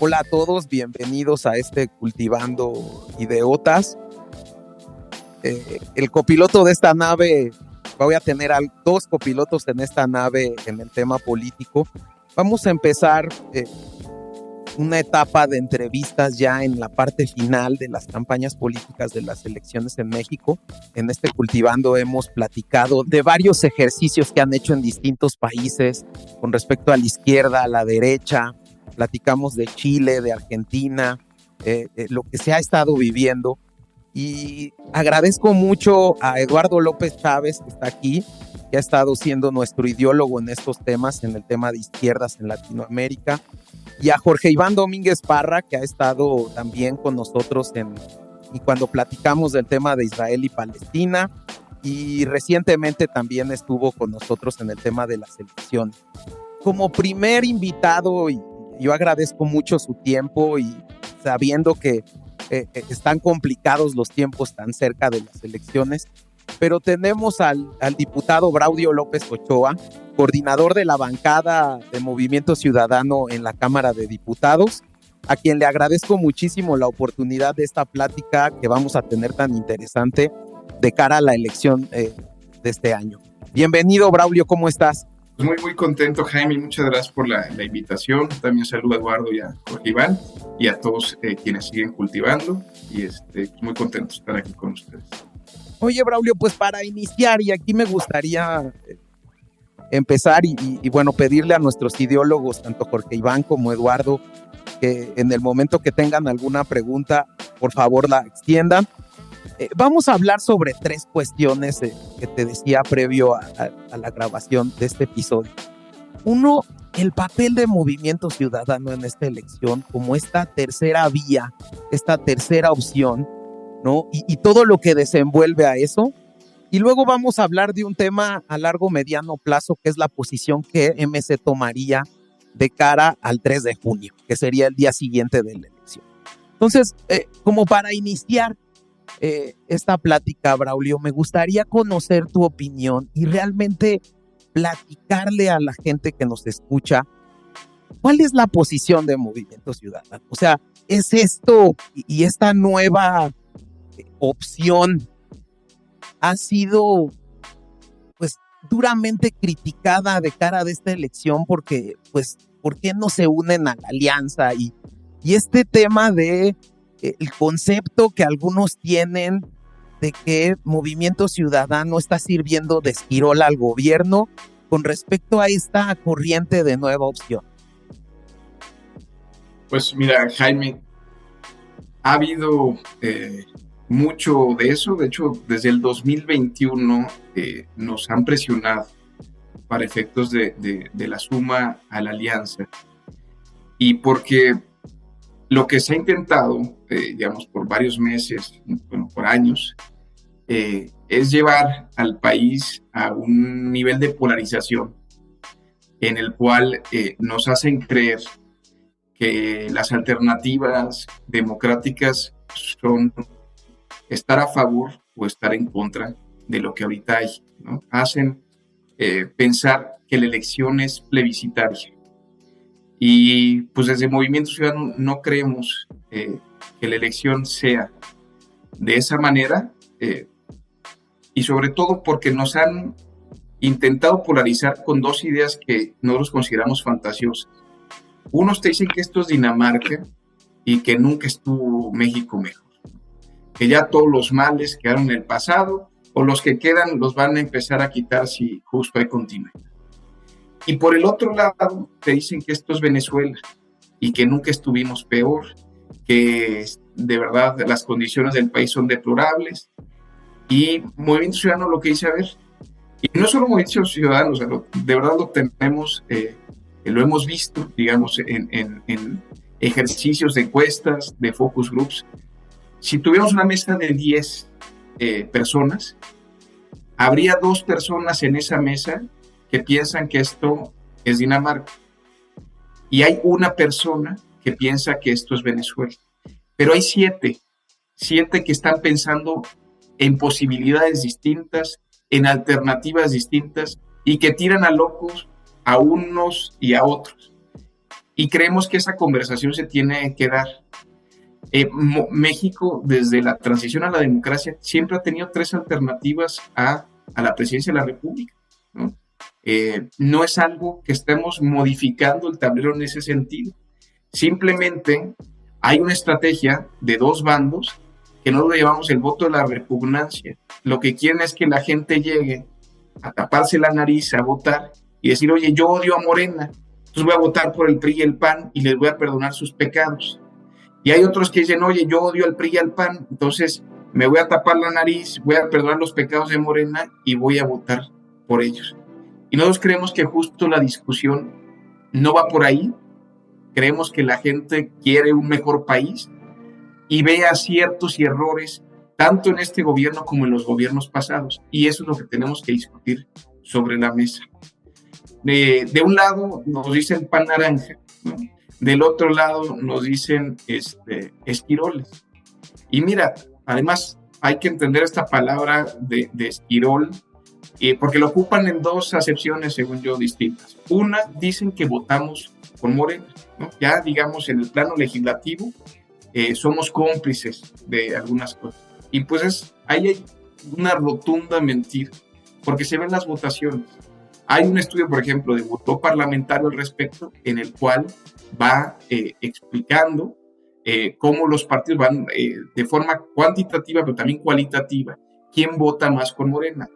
Hola a todos, bienvenidos a este Cultivando Ideotas. El copiloto de esta nave, voy a tener dos copilotos en esta nave en el tema político. Vamos a empezar una etapa de entrevistas ya en la parte final de las campañas políticas de las elecciones en México. En este Cultivando hemos platicado de varios ejercicios que han hecho en distintos países con respecto a la izquierda, a la derecha. Platicamos de Chile, de Argentina, lo que se ha estado viviendo. Y agradezco mucho a Eduardo López Chávez, que está aquí, que ha estado siendo nuestro ideólogo en estos temas, en el tema de izquierdas en Latinoamérica, y a Jorge Iván Domínguez Parra, que ha estado también con nosotros y cuando platicamos del tema de Israel y Palestina, y recientemente también estuvo con nosotros en el tema de las elecciones. Como primer invitado, yo agradezco mucho su tiempo y sabiendo que están complicados los tiempos tan cerca de las elecciones, pero tenemos al diputado Braulio López Ochoa, coordinador de la bancada de Movimiento Ciudadano en la Cámara de Diputados, a quien le agradezco muchísimo la oportunidad de esta plática que vamos a tener tan interesante de cara a la elección de este año. Bienvenido, Braulio, ¿cómo estás? Muy contento, Jaime, muchas gracias por la invitación. También saludo a Eduardo y a Jorge Iván y a todos quienes siguen cultivando, y muy contento de estar aquí con ustedes. Oye, Braulio, pues para iniciar, y aquí me gustaría empezar y bueno, pedirle a nuestros ideólogos, tanto Jorge Iván como Eduardo, que en el momento que tengan alguna pregunta, por favor la extiendan. Vamos a hablar sobre tres cuestiones que te decía previo a la grabación de este episodio. Uno, el papel de Movimiento Ciudadano en esta elección como esta tercera vía, esta tercera opción, ¿no? Y todo lo que desenvuelve a eso. Y luego vamos a hablar de un tema a largo mediano plazo, que es la posición que MC tomaría de cara al 3 de junio, que sería el día siguiente de la elección. Entonces, como para iniciar esta plática, Braulio, me gustaría conocer tu opinión y realmente platicarle a la gente que nos escucha cuál es la posición de Movimiento Ciudadano. O sea, ¿es esto y esta nueva opción ha sido pues duramente criticada de cara de esta elección porque pues ¿por qué no se unen a la alianza? Y este tema de el concepto que algunos tienen de que Movimiento Ciudadano está sirviendo de esquirola al gobierno con respecto a esta corriente de nueva opción. Pues mira, Jaime, ha habido mucho de eso. De hecho, desde el 2021 nos han presionado para efectos de la suma a la alianza, y porque lo que se ha intentado, digamos, por varios meses, bueno, por años, es llevar al país a un nivel de polarización en el cual nos hacen creer que las alternativas democráticas son estar a favor o estar en contra de lo que ahorita hay, ¿no? Hacen pensar que la elección es plebiscitaria. Y pues desde Movimiento Ciudadano no creemos que la elección sea de esa manera, y sobre todo porque nos han intentado polarizar con dos ideas que nosotros consideramos fantasiosas. Unos te dicen que esto es Dinamarca y que nunca estuvo México mejor, que ya todos los males quedaron en el pasado, o los que quedan los van a empezar a quitar si justo hay continuidad. Y por el otro lado, te dicen que esto es Venezuela y que nunca estuvimos peor, que de verdad las condiciones del país son deplorables. Y Movimiento Ciudadano lo que dice, a ver, y no solo Movimiento Ciudadano, o sea, de verdad lo tenemos, lo hemos visto, digamos, en ejercicios de encuestas, de focus groups. Si tuviéramos una mesa de 10 personas, habría 2 personas en esa mesa que piensan que esto es Dinamarca, y hay una persona que piensa que esto es Venezuela, pero hay 7 que están pensando en posibilidades distintas, en alternativas distintas, y que tiran a locos a unos y a otros. y creemos que esa conversación se tiene que dar. México, desde la transición a la democracia, siempre ha tenido tres alternativas a la presidencia de la República, ¿no? No es algo que estemos modificando el tablero en ese sentido. Simplemente hay una estrategia de dos bandos que no lo llamamos el voto de la repugnancia. Lo que quieren es que la gente llegue a taparse la nariz, a votar y decir, oye, yo odio a Morena, entonces voy a votar por el PRI y el PAN y les voy a perdonar sus pecados. Y hay otros que dicen, oye, yo odio al PRI y al PAN, entonces me voy a tapar la nariz, voy a perdonar los pecados de Morena y voy a votar por ellos. Y nosotros creemos que justo la discusión no va por ahí. Creemos que la gente quiere un mejor país y ve aciertos y errores tanto en este gobierno como en los gobiernos pasados. Y eso es lo que tenemos que discutir sobre la mesa. De un lado nos dicen pan naranja, ¿no? Del otro lado nos dicen esquiroles. Y mira, además hay que entender esta palabra de esquirol, porque lo ocupan en dos acepciones, según yo, distintas. Una, dicen que votamos con Morena, ¿no? Ya, digamos, en el plano legislativo, somos cómplices de algunas cosas. Y pues ahí hay una rotunda mentira, porque se ven las votaciones. Hay un estudio, por ejemplo, de voto parlamentario al respecto, en el cual va explicando cómo los partidos van de forma cuantitativa, pero también cualitativa, quién vota más con Morena.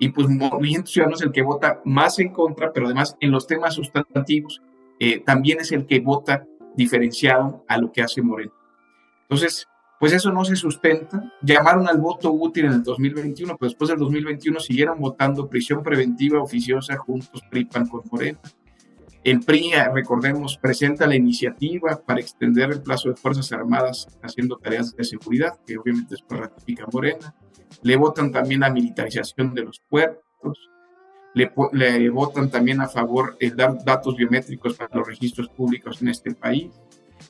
Y pues Movimiento Ciudadano es el que vota más en contra, pero además en los temas sustantivos también es el que vota diferenciado a lo que hace Morena. Entonces, pues eso no se sustenta. Llamaron al voto útil en el 2021, pero después del 2021 siguieron votando prisión preventiva oficiosa juntos PRI-PAN con Morena. El PRI, recordemos, presenta la iniciativa para extender el plazo de Fuerzas Armadas haciendo tareas de seguridad, que obviamente después ratifica Morena. Le votan también la militarización de los puertos. Le votan también a favor el dar datos biométricos para los registros públicos en este país.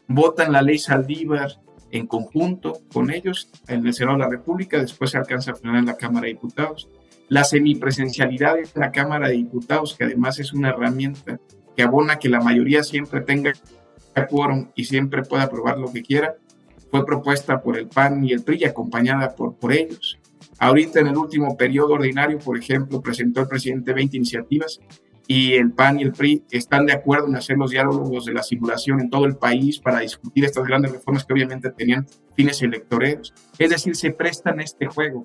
Votan la ley Saldívar en conjunto con ellos en el Senado de la República, después se alcanza a frenar en la Cámara de Diputados. La semipresencialidad en la Cámara de Diputados, que además es una herramienta que abona que la mayoría siempre tenga quórum y siempre pueda aprobar lo que quiera, fue propuesta por el PAN y el PRI y acompañada por ellos. Ahorita en el último periodo ordinario, por ejemplo, presentó el presidente 20 iniciativas y el PAN y el PRI están de acuerdo en hacer los diálogos de la simulación en todo el país para discutir estas grandes reformas que obviamente tenían fines electoreros. Es decir, se prestan a este juego.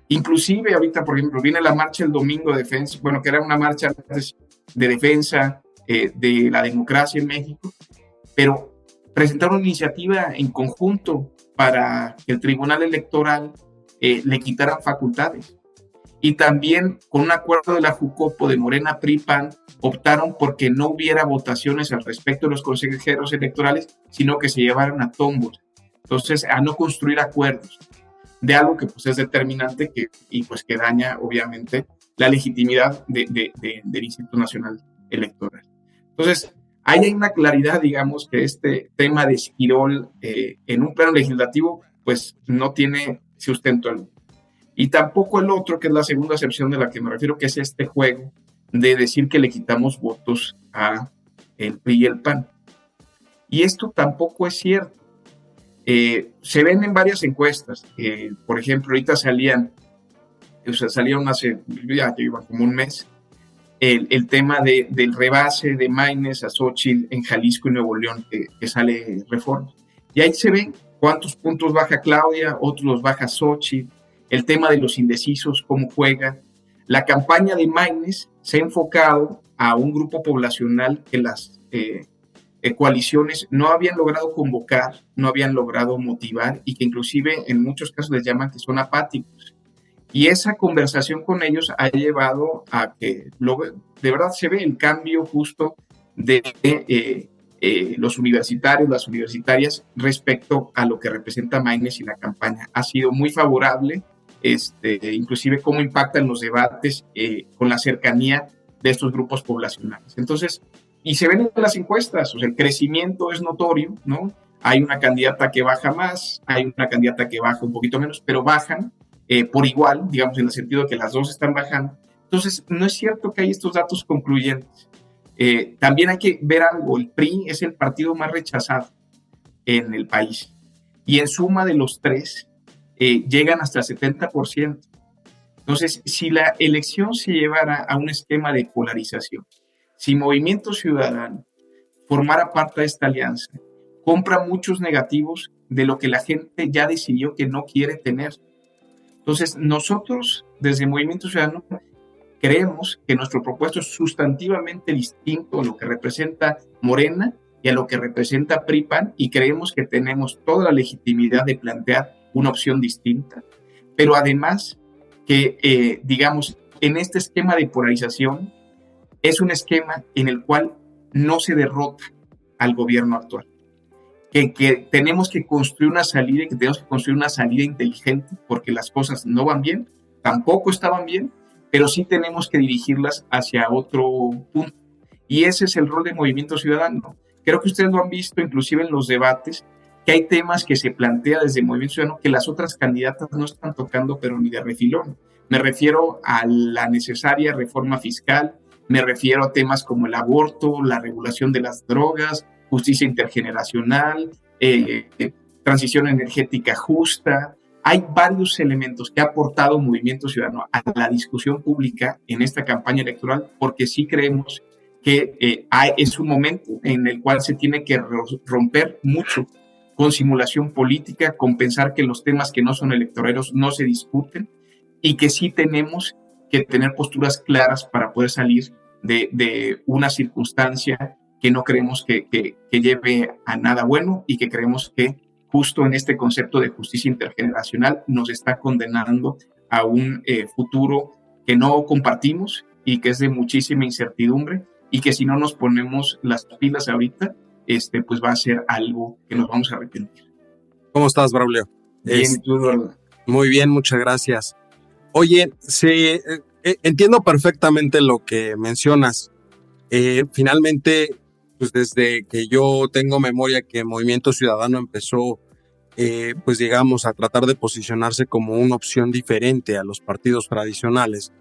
Inclusive ahorita, por ejemplo, viene la marcha el domingo de defensa, bueno, que era una marcha de defensa de la democracia en México, pero presentaron una iniciativa en conjunto para que el Tribunal Electoral le quitaran facultades. Y también con un acuerdo de la Jucopo de Morena, PRI, PAN, optaron porque no hubiera votaciones al respecto de los consejeros electorales, sino que se llevaran a tómbola. Entonces, a no construir acuerdos de algo que pues es determinante y pues que daña obviamente la legitimidad del Instituto Nacional Electoral. Entonces, ahí hay una claridad, digamos, que este tema de esquirol en un plano legislativo pues no tiene sustento alguno. Y tampoco el otro, que es la segunda acepción de la que me refiero, que es este juego de decir que le quitamos votos a el PRI y el PAN. Y esto tampoco es cierto. Se ven en varias encuestas. Por ejemplo, ahorita salieron hace, ya iba como un mes, el tema del rebase de Maynes a Xóchitl en Jalisco y Nuevo León, que sale Reforma. Y ahí se ven cuántos puntos baja Claudia, otros los baja Xóchitl, el tema de los indecisos, cómo juega. La campaña de Maynes se ha enfocado a un grupo poblacional que las coaliciones no habían logrado convocar, no habían logrado motivar y que inclusive en muchos casos les llaman que son apáticos. Y esa conversación con ellos ha llevado a que de verdad se ve el cambio justo de los universitarios, las universitarias respecto a lo que representa Maynes y la campaña. Ha sido muy favorable, inclusive cómo impactan los debates con la cercanía de estos grupos poblacionales. Entonces, y se ven en las encuestas, o sea, el crecimiento es notorio, ¿no? Hay una candidata que baja más, hay una candidata que baja un poquito menos, pero bajan por igual, digamos, en el sentido de que las dos están bajando. Entonces, no es cierto que hay estos datos concluyentes. También hay que ver algo, el PRI es el partido más rechazado en el país y en suma de los tres llegan hasta el 70%. Entonces, si la elección se llevara a un esquema de polarización, si Movimiento Ciudadano formara parte de esta alianza, compra muchos negativos de lo que la gente ya decidió que no quiere tener. Entonces, nosotros desde Movimiento Ciudadano creemos que nuestro propuesto es sustantivamente distinto a lo que representa Morena y a lo que representa PRI-PAN, y creemos que tenemos toda la legitimidad de plantear una opción distinta, pero además que, digamos, en este esquema de polarización es un esquema en el cual no se derrota al gobierno actual, que tenemos que construir una salida y que tenemos que construir una salida inteligente porque las cosas no van bien, tampoco estaban bien, pero sí tenemos que dirigirlas hacia otro punto. Y ese es el rol de Movimiento Ciudadano. Creo que ustedes lo han visto inclusive en los debates, que hay temas que se plantea desde Movimiento Ciudadano que las otras candidatas no están tocando, pero ni de refilón. Me refiero a la necesaria reforma fiscal, me refiero a temas como el aborto, la regulación de las drogas, justicia intergeneracional, transición energética justa. Hay varios elementos que ha aportado Movimiento Ciudadano a la discusión pública en esta campaña electoral, porque sí creemos que es un momento en el cual se tiene que romper mucho con simulación política, con pensar que los temas que no son electoreros no se discuten y que sí tenemos que tener posturas claras para poder salir de una circunstancia que no creemos que lleve a nada bueno y que creemos que justo en este concepto de justicia intergeneracional nos está condenando a un futuro que no compartimos y que es de muchísima incertidumbre y que si no nos ponemos las pilas ahorita, pues va a ser algo que nos vamos a arrepentir. ¿Cómo estás, Braulio? Bien, ¿tú, Eduardo? Muy bien, muchas gracias. Oye, entiendo perfectamente lo que mencionas. Finalmente, pues desde que yo tengo memoria que Movimiento Ciudadano empezó, pues digamos, a tratar de posicionarse como una opción diferente a los partidos tradicionales,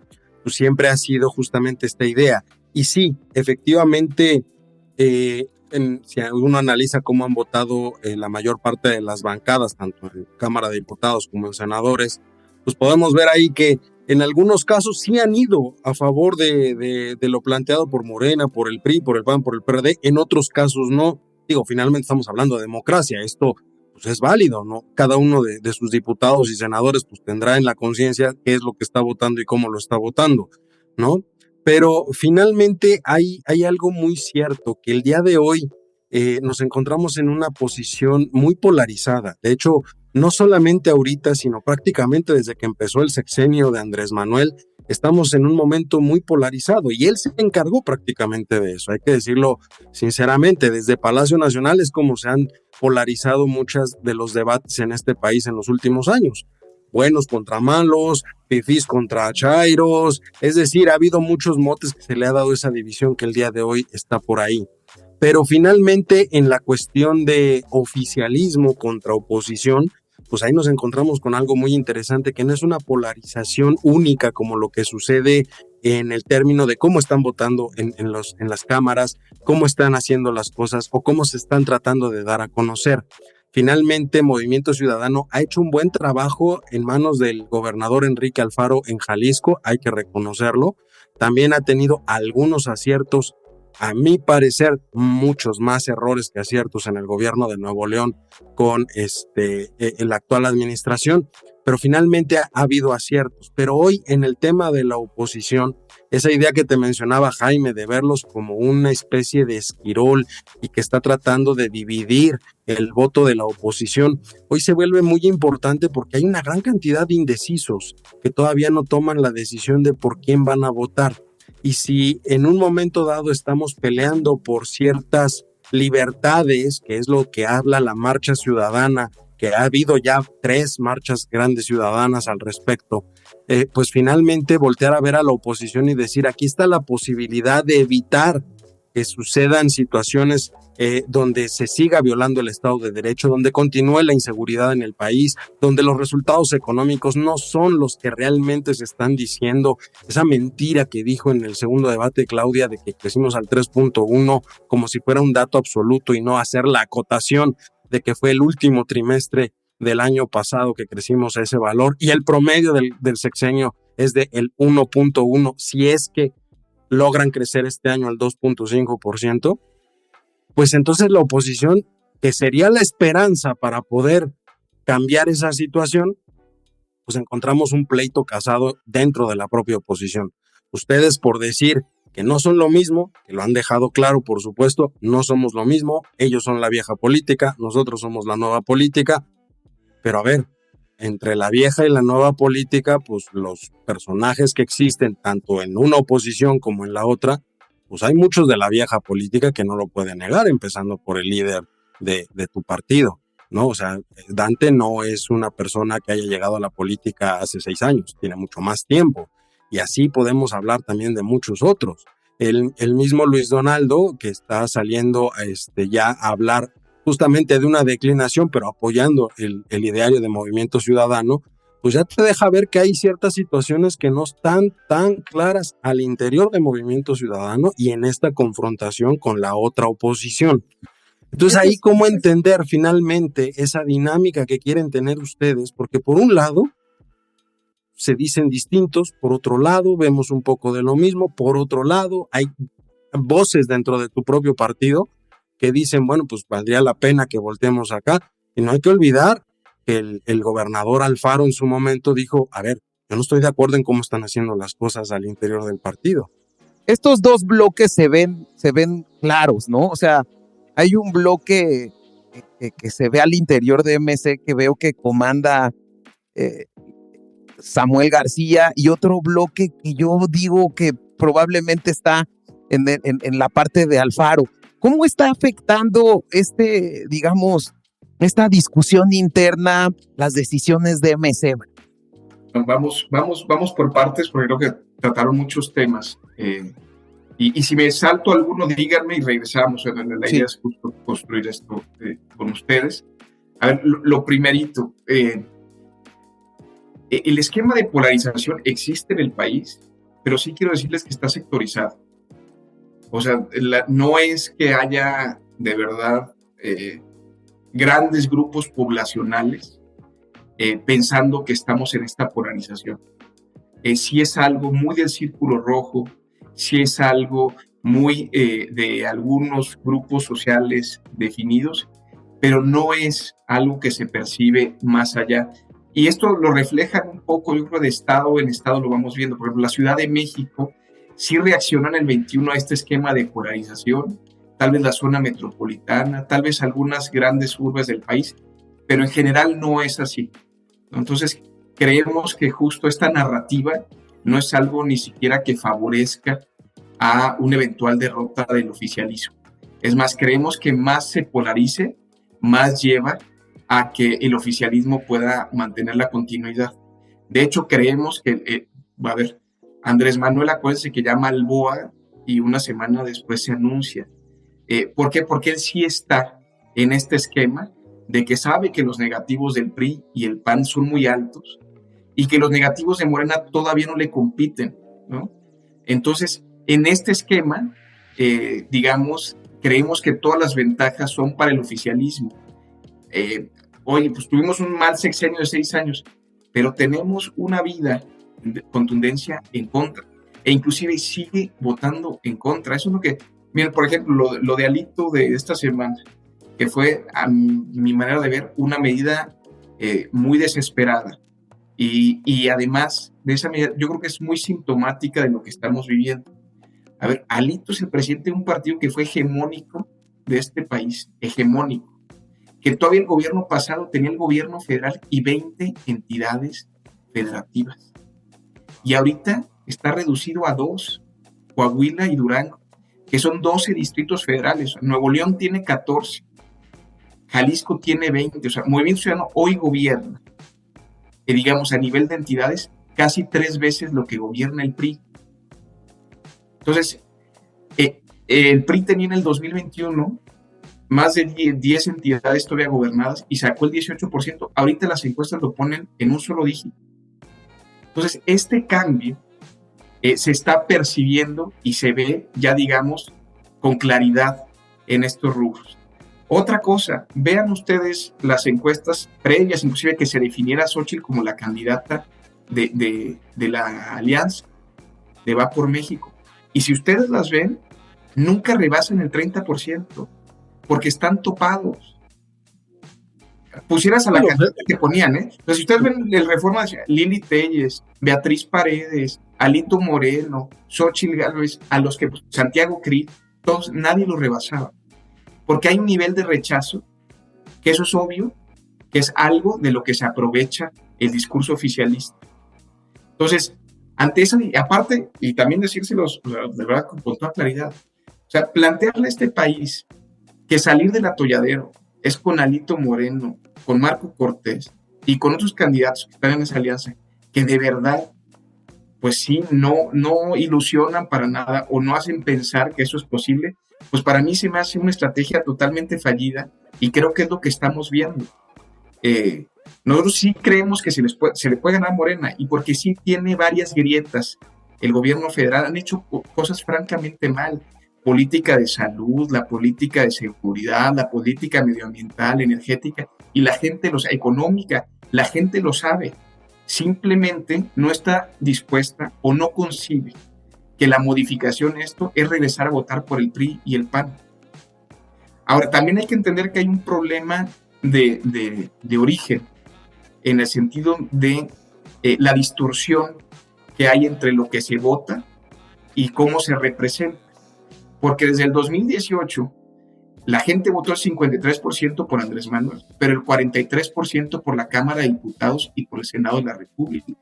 pues siempre ha sido justamente esta idea. Y sí, efectivamente, si uno analiza cómo han votado la mayor parte de las bancadas, tanto en Cámara de Diputados como en senadores, pues podemos ver ahí que en algunos casos sí han ido a favor de lo planteado por Morena, por el PRI, por el PAN, por el PRD, en otros casos no. Digo, finalmente estamos hablando de democracia, esto pues es válido, ¿no? Cada uno de sus diputados y senadores pues tendrá en la conciencia qué es lo que está votando y cómo lo está votando, ¿no? Pero finalmente hay algo muy cierto, que el día de hoy nos encontramos en una posición muy polarizada. De hecho, no solamente ahorita, sino prácticamente desde que empezó el sexenio de Andrés Manuel, estamos en un momento muy polarizado y él se encargó prácticamente de eso. Hay que decirlo sinceramente, desde Palacio Nacional es como se han polarizado muchos de los debates en este país en los últimos años. Buenos contra malos, fifís contra chairos, es decir, ha habido muchos motes que se le ha dado esa división que el día de hoy está por ahí. Pero finalmente en la cuestión de oficialismo contra oposición, pues ahí nos encontramos con algo muy interesante, que no es una polarización única como lo que sucede en el término de cómo están votando en las cámaras, cómo están haciendo las cosas o cómo se están tratando de dar a conocer. Finalmente, Movimiento Ciudadano ha hecho un buen trabajo en manos del gobernador Enrique Alfaro en Jalisco, hay que reconocerlo. También ha tenido algunos aciertos, a mi parecer, muchos más errores que aciertos en el gobierno de Nuevo León con la actual administración, pero finalmente ha habido aciertos. Pero hoy en el tema de la oposición, esa idea que te mencionaba Jaime de verlos como una especie de esquirol y que está tratando de dividir el voto de la oposición, hoy se vuelve muy importante porque hay una gran cantidad de indecisos que todavía no toman la decisión de por quién van a votar. Y si en un momento dado estamos peleando por ciertas libertades, que es lo que habla la marcha ciudadana, que ha habido ya 3 marchas grandes ciudadanas al respecto, pues finalmente voltear a ver a la oposición y decir, aquí está la posibilidad de evitar que sucedan situaciones donde se siga violando el Estado de Derecho, donde continúe la inseguridad en el país, donde los resultados económicos no son los que realmente se están diciendo. Esa mentira que dijo en el segundo debate Claudia de que crecimos al 3.1 como si fuera un dato absoluto y no hacer la acotación de que fue el último trimestre del año pasado que crecimos a ese valor y el promedio del sexenio es de el 1.1, si es que logran crecer este año al 2.5%, pues entonces la oposición, que sería la esperanza para poder cambiar esa situación, pues encontramos un pleito casado dentro de la propia oposición. Ustedes, por decir que no son lo mismo, que lo han dejado claro, por supuesto, no somos lo mismo, ellos son la vieja política, nosotros somos la nueva política, pero a ver, entre la vieja y la nueva política, pues los personajes que existen tanto en una oposición como en la otra, pues hay muchos de la vieja política que no lo pueden negar, empezando por el líder de tu partido, ¿no? O sea, Dante no es una persona que haya llegado a la política hace 6 años, tiene mucho más tiempo. Y así podemos hablar también de muchos otros. El mismo Luis Donaldo, que está saliendo ya a hablar justamente de una declinación, pero apoyando el ideario de Movimiento Ciudadano, pues ya te deja ver que hay ciertas situaciones que no están tan claras al interior de Movimiento Ciudadano y en esta confrontación con la otra oposición. Entonces ahí cómo entender finalmente esa dinámica que quieren tener ustedes, porque por un lado se dicen distintos, por otro lado vemos un poco de lo mismo, por otro lado hay voces dentro de tu propio partido que dicen, bueno, pues valdría la pena que volteemos acá, y no hay que olvidar que el gobernador Alfaro en su momento dijo, a ver, yo no estoy de acuerdo en cómo están haciendo las cosas al interior del partido. Estos dos bloques se ven claros, ¿no? O sea, hay un bloque que se ve al interior de MC que veo que comanda Samuel García, y otro bloque que yo digo que probablemente está en la parte de Alfaro. ¿Cómo está afectando esta discusión interna, las decisiones de MC? Vamos por partes, porque creo que trataron muchos temas. Y si me salto alguno, díganme y regresamos. La idea es justo construir esto con ustedes. A ver, lo primerito. El esquema de polarización existe en el país, pero sí quiero decirles que está sectorizado. O sea, no es que haya de verdad grandes grupos poblacionales pensando que estamos en esta polarización. Sí es algo muy del círculo rojo, sí es algo muy de algunos grupos sociales definidos, pero no es algo que se percibe más allá. Y esto lo refleja un poco, yo creo, de estado en estado lo vamos viendo. Por ejemplo, la Ciudad de México sí reaccionó en el 21 a este esquema de polarización, tal vez la zona metropolitana, tal vez algunas grandes urbes del país, pero en general no es así. Entonces, creemos que justo esta narrativa no es algo ni siquiera que favorezca a una eventual derrota del oficialismo. Es más, creemos que más se polarice, más lleva a que el oficialismo pueda mantener la continuidad. De hecho, creemos que, Andrés Manuel, acuérdense que llama al BOA y una semana después se anuncia. ¿Por qué? Porque él sí está en este esquema de que sabe que los negativos del PRI y el PAN son muy altos y que los negativos de Morena todavía no le compiten, ¿no? Entonces, en este esquema, creemos que todas las ventajas son para el oficialismo. Oye, pues tuvimos un mal sexenio de 6 años, pero tenemos una vida de contundencia en contra, e inclusive sigue votando en contra. Eso es lo que, miren, por ejemplo, lo de Alito de esta semana, que fue, a mi manera de ver, una medida muy desesperada, y además de esa medida, yo creo que es muy sintomática de lo que estamos viviendo. A ver, Alito es el presidente de un partido que fue hegemónico de este país, hegemónico, que todavía el gobierno pasado tenía el gobierno federal y 20 entidades federativas. Y ahorita está reducido a 2, Coahuila y Durango, que son 12 distritos federales. Nuevo León tiene 14, Jalisco tiene 20. O sea, Movimiento Ciudadano hoy gobierna, digamos, a nivel de entidades, casi 3 veces lo que gobierna el PRI. Entonces, El PRI tenía en el 2021 más de 10 entidades todavía gobernadas y sacó el 18%. Ahorita las encuestas lo ponen en un solo dígito. Entonces, este cambio se está percibiendo y se ve ya, digamos, con claridad en estos rubros. Otra cosa, vean ustedes las encuestas previas, inclusive que se definiera Xóchitl como la candidata de la alianza de Va por México. Y si ustedes las ven, nunca rebasan el 30%, porque están topados. Pusieras a la candidata que ponían, ¿eh? Entonces, si ustedes ven el Reforma, Lili Téllez, Beatriz Paredes, Alito Moreno, Xóchitl Gálvez, a los que Santiago Krill, todos, nadie los rebasaba. Porque hay un nivel de rechazo, que eso es obvio, que es algo de lo que se aprovecha el discurso oficialista. Entonces, ante eso, y aparte, y también decírselos de verdad con toda claridad, o sea, plantearle a este país que salir del atolladero es con Alito Moreno, con Marco Cortés y con otros candidatos que están en esa alianza, que de verdad, pues sí, no ilusionan para nada o no hacen pensar que eso es posible, pues para mí se me hace una estrategia totalmente fallida y creo que es lo que estamos viendo. Nosotros sí creemos que se le puede ganar a Morena y porque sí tiene varias grietas. El gobierno federal han hecho cosas francamente mal. Política de salud, la política de seguridad, la política medioambiental, energética y la gente económica, la gente lo sabe. Simplemente no está dispuesta o no concibe que la modificación esto es regresar a votar por el PRI y el PAN. Ahora, también hay que entender que hay un problema de origen, en el sentido de la distorsión que hay entre lo que se vota y cómo se representa. Porque desde el 2018 la gente votó el 53% por Andrés Manuel, pero el 43% por la Cámara de Diputados y por el Senado de la República.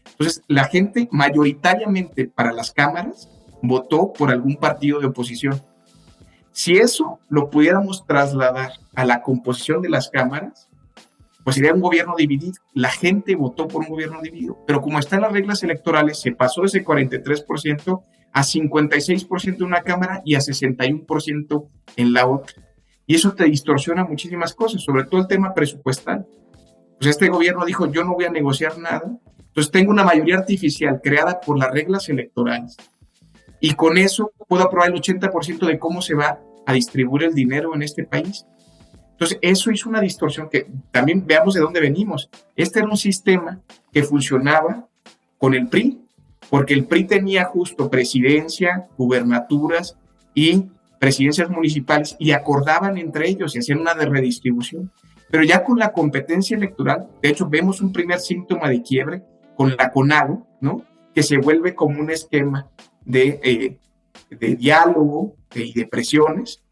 Entonces, la gente mayoritariamente para las cámaras votó por algún partido de oposición. Si eso lo pudiéramos trasladar a la composición de las cámaras, pues sería un gobierno dividido. La gente votó por un gobierno dividido, pero como están las reglas electorales, se pasó de ese 43% a 56% en una cámara y a 61% en la otra. Y eso te distorsiona muchísimas cosas, sobre todo el tema presupuestal. Pues este gobierno dijo, yo no voy a negociar nada, entonces tengo una mayoría artificial creada por las reglas electorales. Y con eso puedo aprobar el 80% de cómo se va a distribuir el dinero en este país. Entonces, eso hizo una distorsión que también veamos de dónde venimos. Este era un sistema que funcionaba con el PRI, porque el PRI tenía justo presidencia, gubernaturas y presidencias municipales y acordaban entre ellos y hacían una redistribución. Pero ya con la competencia electoral, de hecho, vemos un primer síntoma de quiebre con la CONAGO, ¿no? Que se vuelve como un esquema de diálogo y de presiones,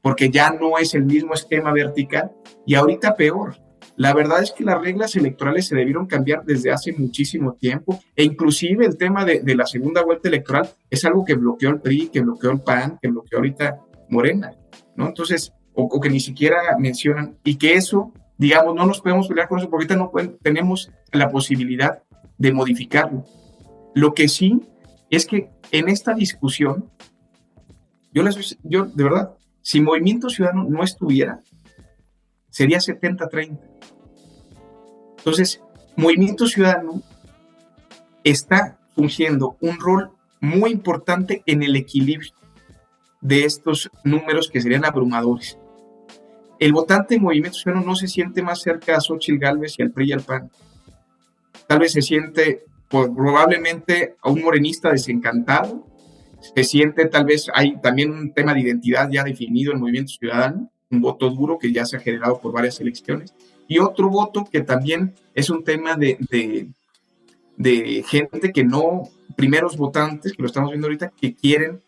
porque ya no es el mismo esquema vertical y ahorita peor. La verdad es que las reglas electorales se debieron cambiar desde hace muchísimo tiempo e inclusive el tema de la segunda vuelta electoral es algo que bloqueó el PRI, que bloqueó el PAN, que bloqueó ahorita Morena, ¿no? Entonces, o que ni siquiera mencionan y que eso, digamos, no nos podemos pelear con eso porque ahorita no tenemos la posibilidad de modificarlo. Lo que sí es que en esta discusión, yo de verdad, si Movimiento Ciudadano no estuviera, sería 70-30. Entonces, Movimiento Ciudadano está fungiendo un rol muy importante en el equilibrio de estos números que serían abrumadores. El votante de Movimiento Ciudadano no se siente más cerca a Xóchitl Gálvez y al PRI y al PAN. Tal vez se siente probablemente a un morenista desencantado, se siente tal vez, hay también un tema de identidad ya definido en Movimiento Ciudadano, un voto duro que ya se ha generado por varias elecciones, y otro voto que también es un tema de gente que no, primeros votantes, que lo estamos viendo ahorita, que quieren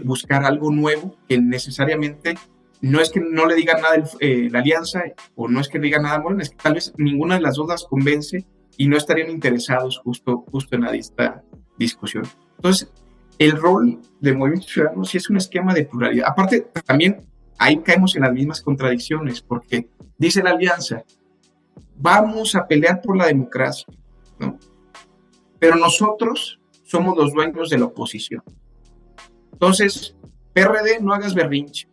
buscar algo nuevo, que necesariamente no es que no le digan nada la alianza, o no es que le digan nada a Morena, es que tal vez ninguna de las dos las convence y no estarían interesados justo en esta discusión. Entonces, el rol del Movimiento Ciudadano sí es un esquema de pluralidad. Aparte, también ahí caemos en las mismas contradicciones, porque dice la alianza, vamos a pelear por la democracia, ¿no? Pero nosotros somos los dueños de la oposición. Entonces, PRD, no hagas berrinche.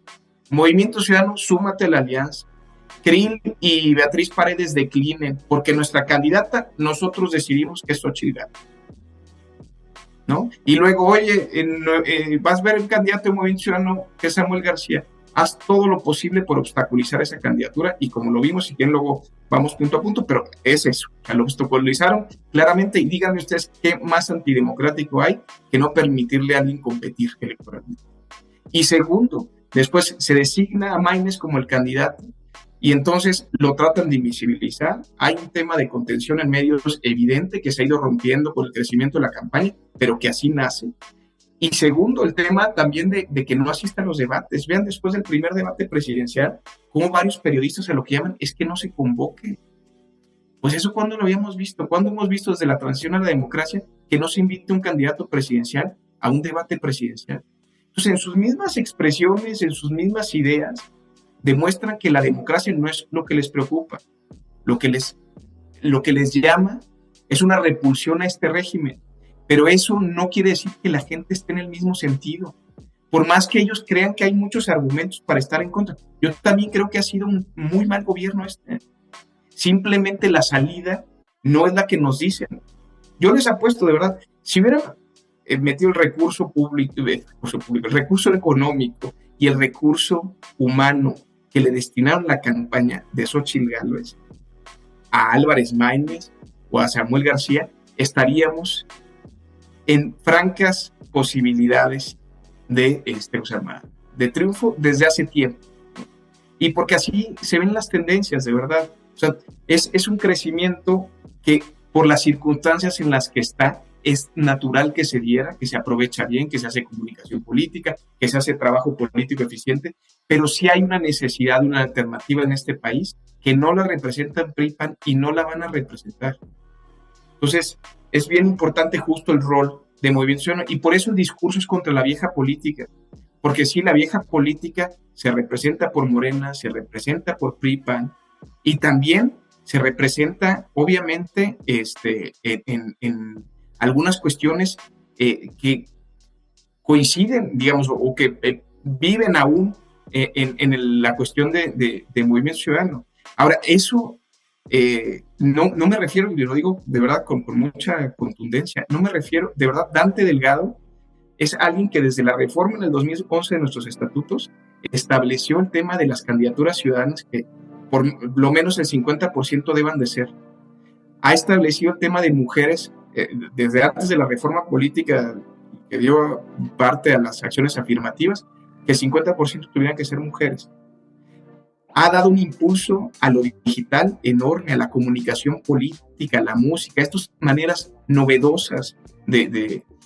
Movimiento Ciudadano, súmate a la alianza. Krill y Beatriz Paredes declinen, porque nuestra candidata, nosotros decidimos que es Xochitl Gálvez, ¿no? Y luego, oye, vas a ver el candidato de Movimiento Ciudadano, que es Samuel García. Haz todo lo posible por obstaculizar esa candidatura, y como lo vimos, y bien luego vamos punto a punto, pero es eso, lo obstaculizaron claramente, y díganme ustedes qué más antidemocrático hay que no permitirle a alguien competir electoralmente. Y segundo, después se designa a Maínez como el candidato, y entonces lo tratan de invisibilizar. Hay un tema de contención en medios evidente que se ha ido rompiendo con el crecimiento de la campaña, pero que así nace. Y segundo, el tema también de que no asistan a los debates. Vean, después del primer debate presidencial, como varios periodistas se lo que llaman es que no se convoque. Pues eso, ¿cuándo lo habíamos visto? ¿Cuándo hemos visto desde la transición a la democracia que no se invite un candidato presidencial a un debate presidencial? Entonces, en sus mismas expresiones, en sus mismas ideas, demuestran que la democracia no es lo que les preocupa. Lo que les llama es una repulsión a este régimen. Pero eso no quiere decir que la gente esté en el mismo sentido. Por más que ellos crean que hay muchos argumentos para estar en contra. Yo también creo que ha sido un muy mal gobierno este. Simplemente la salida no es la que nos dicen. Yo les apuesto, de verdad, si hubiera metido el recurso público, el recurso económico y el recurso humano que le destinaron la campaña de Xochitl Gálvez a Álvarez Maínez o a Samuel García, estaríamos en francas posibilidades de triunfo desde hace tiempo. Y porque así se ven las tendencias, de verdad. O sea, es un crecimiento que por las circunstancias en las que está, es natural que se diera, que se aprovecha bien, que se hace comunicación política, que se hace trabajo político eficiente, pero sí hay una necesidad de una alternativa en este país que no la representan PRI-PAN y no la van a representar. Entonces, es bien importante justo el rol de Movimiento Ciudadano, y por eso el discurso es contra la vieja política, porque sí, la vieja política se representa por Morena, se representa por PRI-PAN, y también se representa, obviamente, en algunas cuestiones que coinciden, digamos, o que viven aún en la cuestión de Movimiento Ciudadano. Ahora, eso no me refiero, y lo digo de verdad con mucha contundencia, no me refiero, de verdad, Dante Delgado es alguien que desde la reforma en el 2011 de nuestros estatutos estableció el tema de las candidaturas ciudadanas, que por lo menos el 50% deban de ser. Ha establecido el tema de mujeres desde antes de la reforma política que dio parte a las acciones afirmativas, que el 50% tuvieran que ser mujeres. Ha dado un impulso a lo digital enorme, a la comunicación política, a la música, a estas maneras novedosas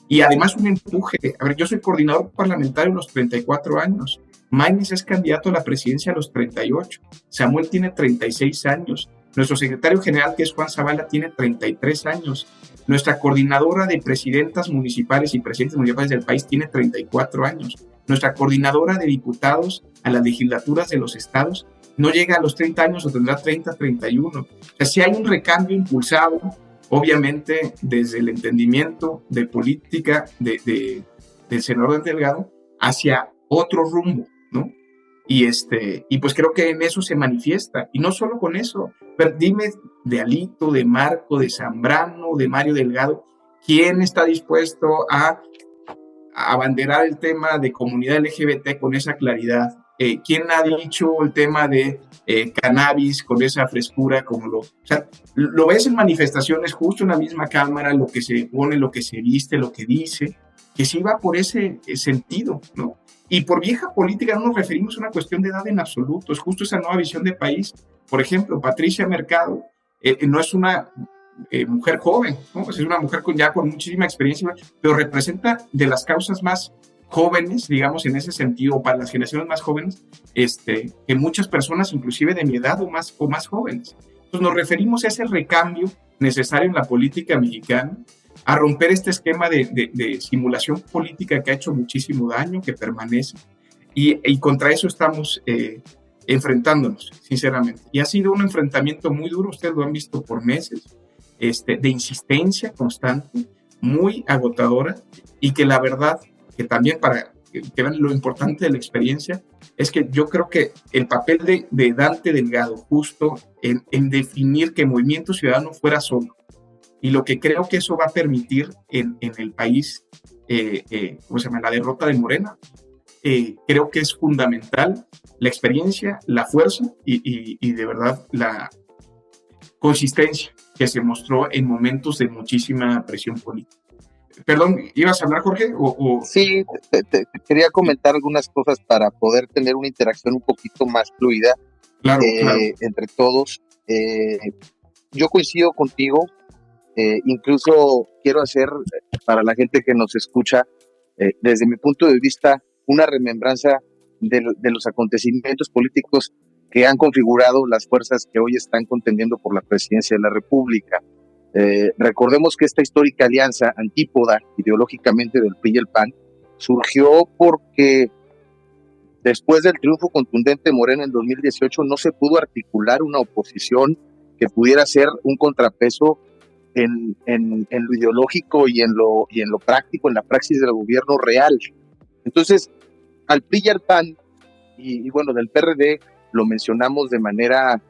y además un empuje. A ver, yo soy coordinador parlamentario a los 34 años. Maínez es candidato a la presidencia a los 38. Samuel tiene 36 años. Nuestro secretario general, que es Juan Zavala, tiene 33 años. Nuestra coordinadora de presidentas municipales y presidentes municipales del país tiene 34 años. Nuestra coordinadora de diputados a las legislaturas de los estados no llega a los 30 años o tendrá 30, 31. O sea, si hay un recambio impulsado, obviamente, desde el entendimiento de política del senador Dante Delgado hacia otro rumbo, ¿no? Y pues creo que en eso se manifiesta. Y no solo con eso, pero dime de Alito, de Marco, de Zambrano, de Mario Delgado, ¿quién está dispuesto a abanderar el tema de comunidad LGBT con esa claridad? ¿Quién ha dicho el tema de cannabis con esa frescura? O sea, lo ves en manifestaciones justo en la misma cámara, lo que se pone, lo que se viste, lo que dice, que sí va por ese sentido, ¿no? Y por vieja política no nos referimos a una cuestión de edad en absoluto, es justo esa nueva visión de país. Por ejemplo, Patricia Mercado no es una mujer joven, ¿no? Pues es una mujer ya con muchísima experiencia, pero representa de las causas más jóvenes, digamos, en ese sentido, para las generaciones más jóvenes, que muchas personas, inclusive de mi edad o más jóvenes. Entonces nos referimos a ese recambio necesario en la política mexicana, a romper este esquema de simulación política que ha hecho muchísimo daño, que permanece, y contra eso estamos enfrentándonos, sinceramente. Y ha sido un enfrentamiento muy duro, ustedes lo han visto por meses, de insistencia constante, muy agotadora, y que la verdad, que también para que vean lo importante de la experiencia, es que yo creo que el papel de Dante Delgado, justo en definir que Movimiento Ciudadano fuera solo, y lo que creo que eso va a permitir en el país, ¿cómo se llama?, la derrota de Morena, creo que es fundamental la experiencia, la fuerza y de verdad la consistencia que se mostró en momentos de muchísima presión política. Perdón, ¿ibas a hablar, Jorge? Sí, te quería comentar algunas cosas para poder tener una interacción un poquito más fluida claro. Entre todos. Yo coincido contigo, incluso quiero hacer para la gente que nos escucha, desde mi punto de vista, una remembranza de los acontecimientos políticos que han configurado las fuerzas que hoy están contendiendo por la presidencia de la República. Recordemos que esta histórica alianza antípoda ideológicamente del PRI y el PAN surgió porque después del triunfo contundente de Morena en 2018 no se pudo articular una oposición que pudiera ser un contrapeso en lo ideológico y en lo práctico, en la praxis del gobierno real. Entonces, al PRI y al PAN, y bueno, del PRD, lo mencionamos de manera,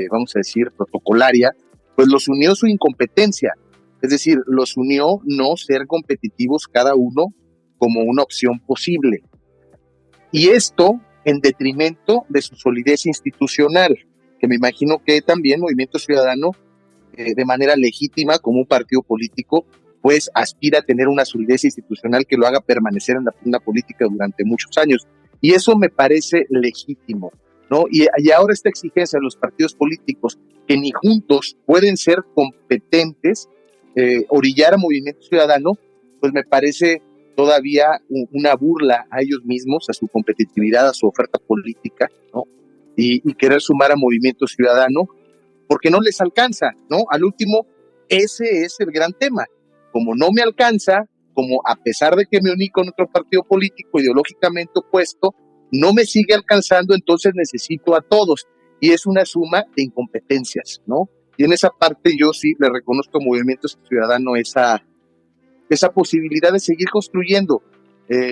vamos a decir, protocolaria, pues los unió su incompetencia, es decir, los unió no ser competitivos cada uno como una opción posible. Y esto en detrimento de su solidez institucional, que me imagino que también Movimiento Ciudadano, de manera legítima como un partido político, pues aspira a tener una solidez institucional que lo haga permanecer en la pugna política durante muchos años. Y eso me parece legítimo, ¿no? Y ahora esta exigencia de los partidos políticos, que ni juntos pueden ser competentes, orillar a Movimiento Ciudadano, pues me parece todavía una burla a ellos mismos, a su competitividad, a su oferta política, ¿no? Y querer sumar a Movimiento Ciudadano, porque no les alcanza, ¿no? Al último, ese es el gran tema. Como no me alcanza, como a pesar de que me uní con otro partido político ideológicamente opuesto, no me sigue alcanzando, entonces necesito a todos. Y es una suma de incompetencias, ¿no? Y en esa parte yo sí le reconozco a Movimiento Ciudadano esa posibilidad de seguir construyendo.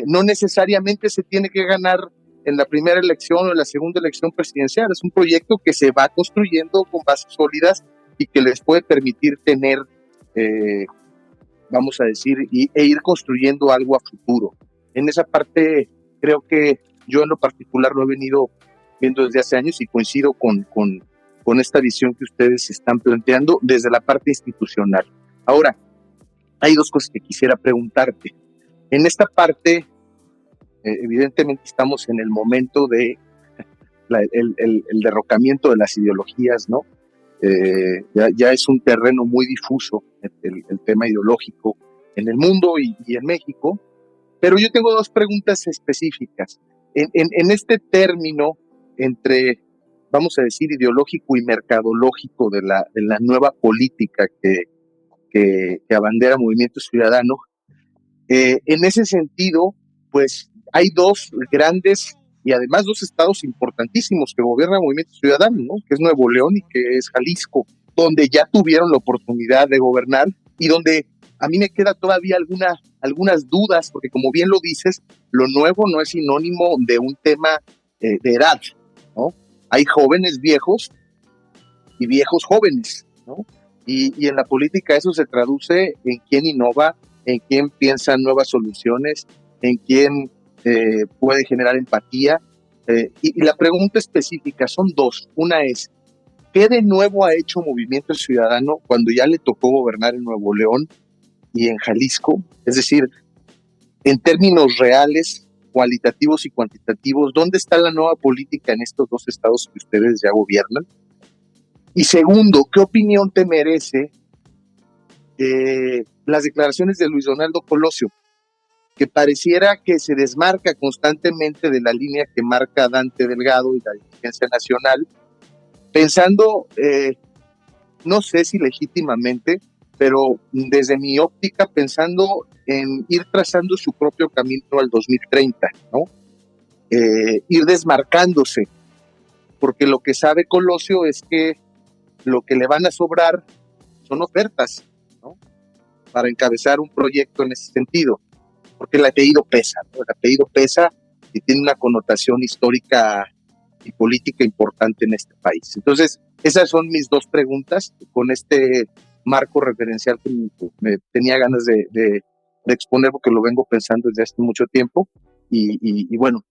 No necesariamente se tiene que ganar en la primera elección o en la segunda elección presidencial. Es un proyecto que se va construyendo con bases sólidas y que les puede permitir tener, vamos a decir, e ir construyendo algo a futuro. En esa parte creo que yo en lo particular lo he venido viendo desde hace años y coincido con esta visión que ustedes están planteando desde la parte institucional. Ahora, hay dos cosas que quisiera preguntarte. En esta parte, evidentemente estamos en el momento de el derrocamiento de las ideologías, ¿no? Ya es un terreno muy difuso el tema ideológico en el mundo y en México, pero yo tengo dos preguntas específicas. En este término entre, vamos a decir, ideológico y mercadológico de la nueva política que abandera Movimiento Ciudadano, en ese sentido, pues hay dos grandes y además dos estados importantísimos que gobierna Movimiento Ciudadano, ¿no? Que es Nuevo León y que es Jalisco, donde ya tuvieron la oportunidad de gobernar y donde a mí me queda todavía algunas dudas, porque como bien lo dices, lo nuevo no es sinónimo de un tema de edad, ¿no? Hay jóvenes viejos y viejos jóvenes, ¿no? Y en la política eso se traduce en quién innova, en quién piensa nuevas soluciones, en quién puede generar empatía. Y la pregunta específica son dos. Una es, ¿qué de nuevo ha hecho Movimiento Ciudadano cuando ya le tocó gobernar en Nuevo León y en Jalisco? Es decir, en términos reales, cualitativos y cuantitativos, ¿dónde está la nueva política en estos dos estados que ustedes ya gobiernan? Y segundo, ¿qué opinión te merece las declaraciones de Luis Donaldo Colosio, que pareciera que se desmarca constantemente de la línea que marca Dante Delgado y la dirigencia nacional, pensando, no sé si legítimamente, pero desde mi óptica pensando en ir trazando su propio camino al 2030, ¿no? Ir desmarcándose, porque lo que sabe Colosio es que lo que le van a sobrar son ofertas, ¿no? Para encabezar un proyecto en ese sentido. porque el apellido pesa, ¿no? El apellido pesa y tiene una connotación histórica y política importante en este país. Entonces, esas son mis dos preguntas con este marco referencial que me tenía ganas de exponer porque lo vengo pensando desde hace mucho tiempo y bueno,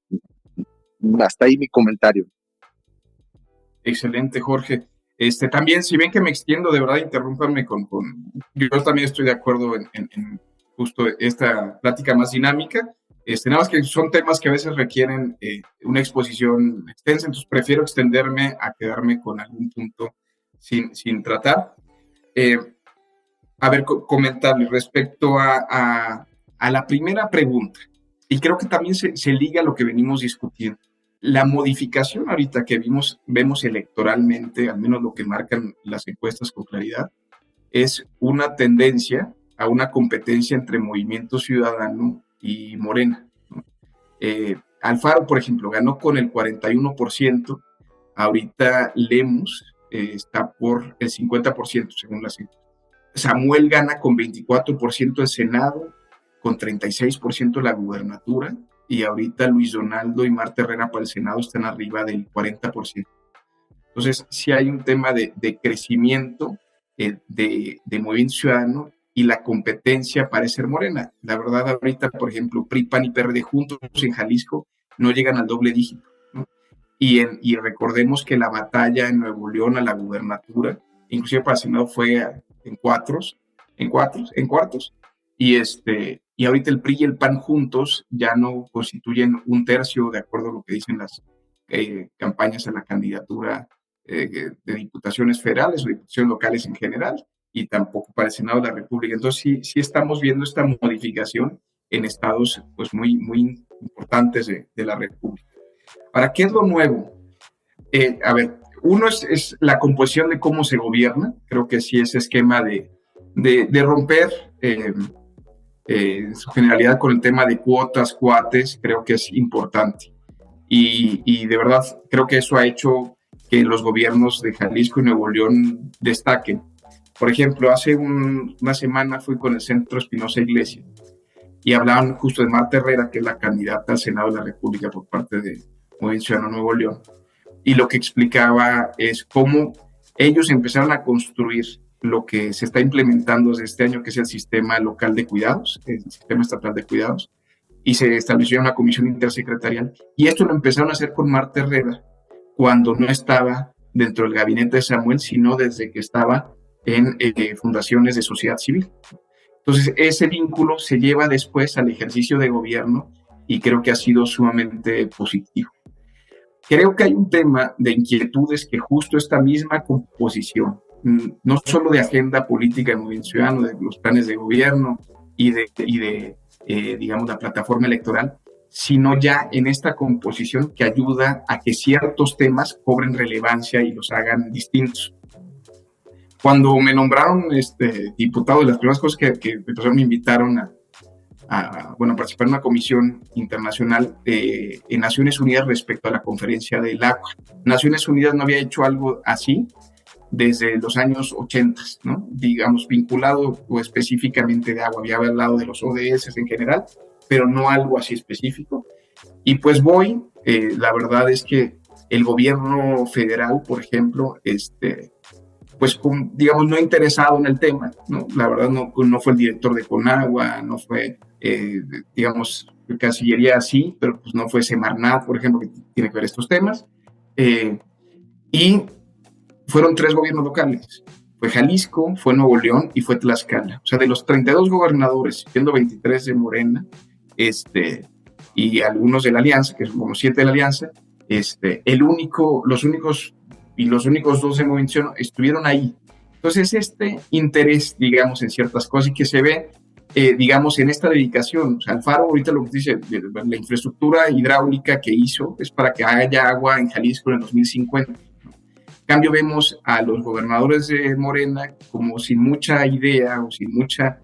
hasta ahí mi comentario. Excelente, Jorge. También, si ven que me extiendo, de verdad, interrúmpanme yo también estoy de acuerdo en justo esta plática más dinámica. Nada más que son temas que a veces requieren una exposición extensa, entonces prefiero extenderme a quedarme con algún punto sin tratar. A ver, comentarle respecto a la primera pregunta, y creo que también se liga a lo que venimos discutiendo. La modificación ahorita que vemos electoralmente, al menos lo que marcan las encuestas con claridad, es una tendencia a una competencia entre Movimiento Ciudadano y Morena, ¿no? Alfaro, por ejemplo, ganó con el 41%, ahorita Lemus está por el 50%, según las encuestas. Samuel gana con 24% el Senado, con 36% la gubernatura, y ahorita Luis Donaldo y Marta Herrera para el Senado están arriba del 40%. Entonces, sí hay un tema de crecimiento de Movimiento Ciudadano y la competencia parece ser Morena. La verdad, ahorita, por ejemplo, PRI, PAN y PRD juntos en Jalisco no llegan al doble dígito, ¿no? Y recordemos que la batalla en Nuevo León a la gubernatura, inclusive para el Senado, fue en cuartos, y ahorita el PRI y el PAN juntos ya no constituyen un tercio, de acuerdo a lo que dicen las campañas a la candidatura de diputaciones federales o diputaciones locales en general, y tampoco para el Senado de la República. Entonces sí estamos viendo esta modificación en estados pues muy, muy importantes de la República. ¿Para qué es lo nuevo? A ver, uno es la composición de cómo se gobierna. Creo que sí, ese esquema de romper su generalidad con el tema de cuotas, cuates, creo que es importante. Y de verdad, creo que eso ha hecho que los gobiernos de Jalisco y Nuevo León destaquen. Por ejemplo, hace una semana fui con el Centro Espinosa Iglesia y hablaban justo de Marta Herrera, que es la candidata al Senado de la República por parte de Movimiento Ciudadano Nuevo León. Y lo que explicaba es cómo ellos empezaron a construir lo que se está implementando desde este año, que es el sistema local de cuidados, el sistema estatal de cuidados, y se estableció una comisión intersecretarial. Y esto lo empezaron a hacer con Marta Herrera, cuando no estaba dentro del gabinete de Samuel, sino desde que estaba en fundaciones de sociedad civil. Entonces, ese vínculo se lleva después al ejercicio de gobierno y creo que ha sido sumamente positivo. Creo que hay un tema de inquietudes que justo esta misma composición, no solo de agenda política de Movimiento Ciudadano, de los planes de gobierno y de digamos, la plataforma electoral, sino ya en esta composición que ayuda a que ciertos temas cobren relevancia y los hagan distintos. Cuando me nombraron diputado, de las primeras cosas que me invitaron a participar en una comisión internacional en Naciones Unidas respecto a la conferencia del agua. Naciones Unidas no había hecho algo así desde los años 80, ¿no? Digamos, vinculado o específicamente de agua. Había hablado de los ODS en general, pero no algo así específico. Y pues la verdad es que el gobierno federal, por ejemplo, pues digamos, no interesado en el tema, ¿no? La verdad no fue el director de Conagua, no fue, digamos, Cancillería sí, pero pues no fue Semarnat, por ejemplo, que tiene que ver estos temas. Y fueron 3 gobiernos locales. Fue Jalisco, fue Nuevo León y fue Tlaxcala. O sea, de los 32 gobernadores, siendo 23 de Morena, y algunos de la Alianza, que son como 7 de la Alianza, los únicos 2 de Movimiento estuvieron ahí. Entonces, este interés, digamos, en ciertas cosas y que se ve, digamos, en esta dedicación. O sea, Alfaro ahorita lo que dice, la infraestructura hidráulica que hizo es para que haya agua en Jalisco en el 2050. En cambio, vemos a los gobernadores de Morena como sin mucha idea o sin mucha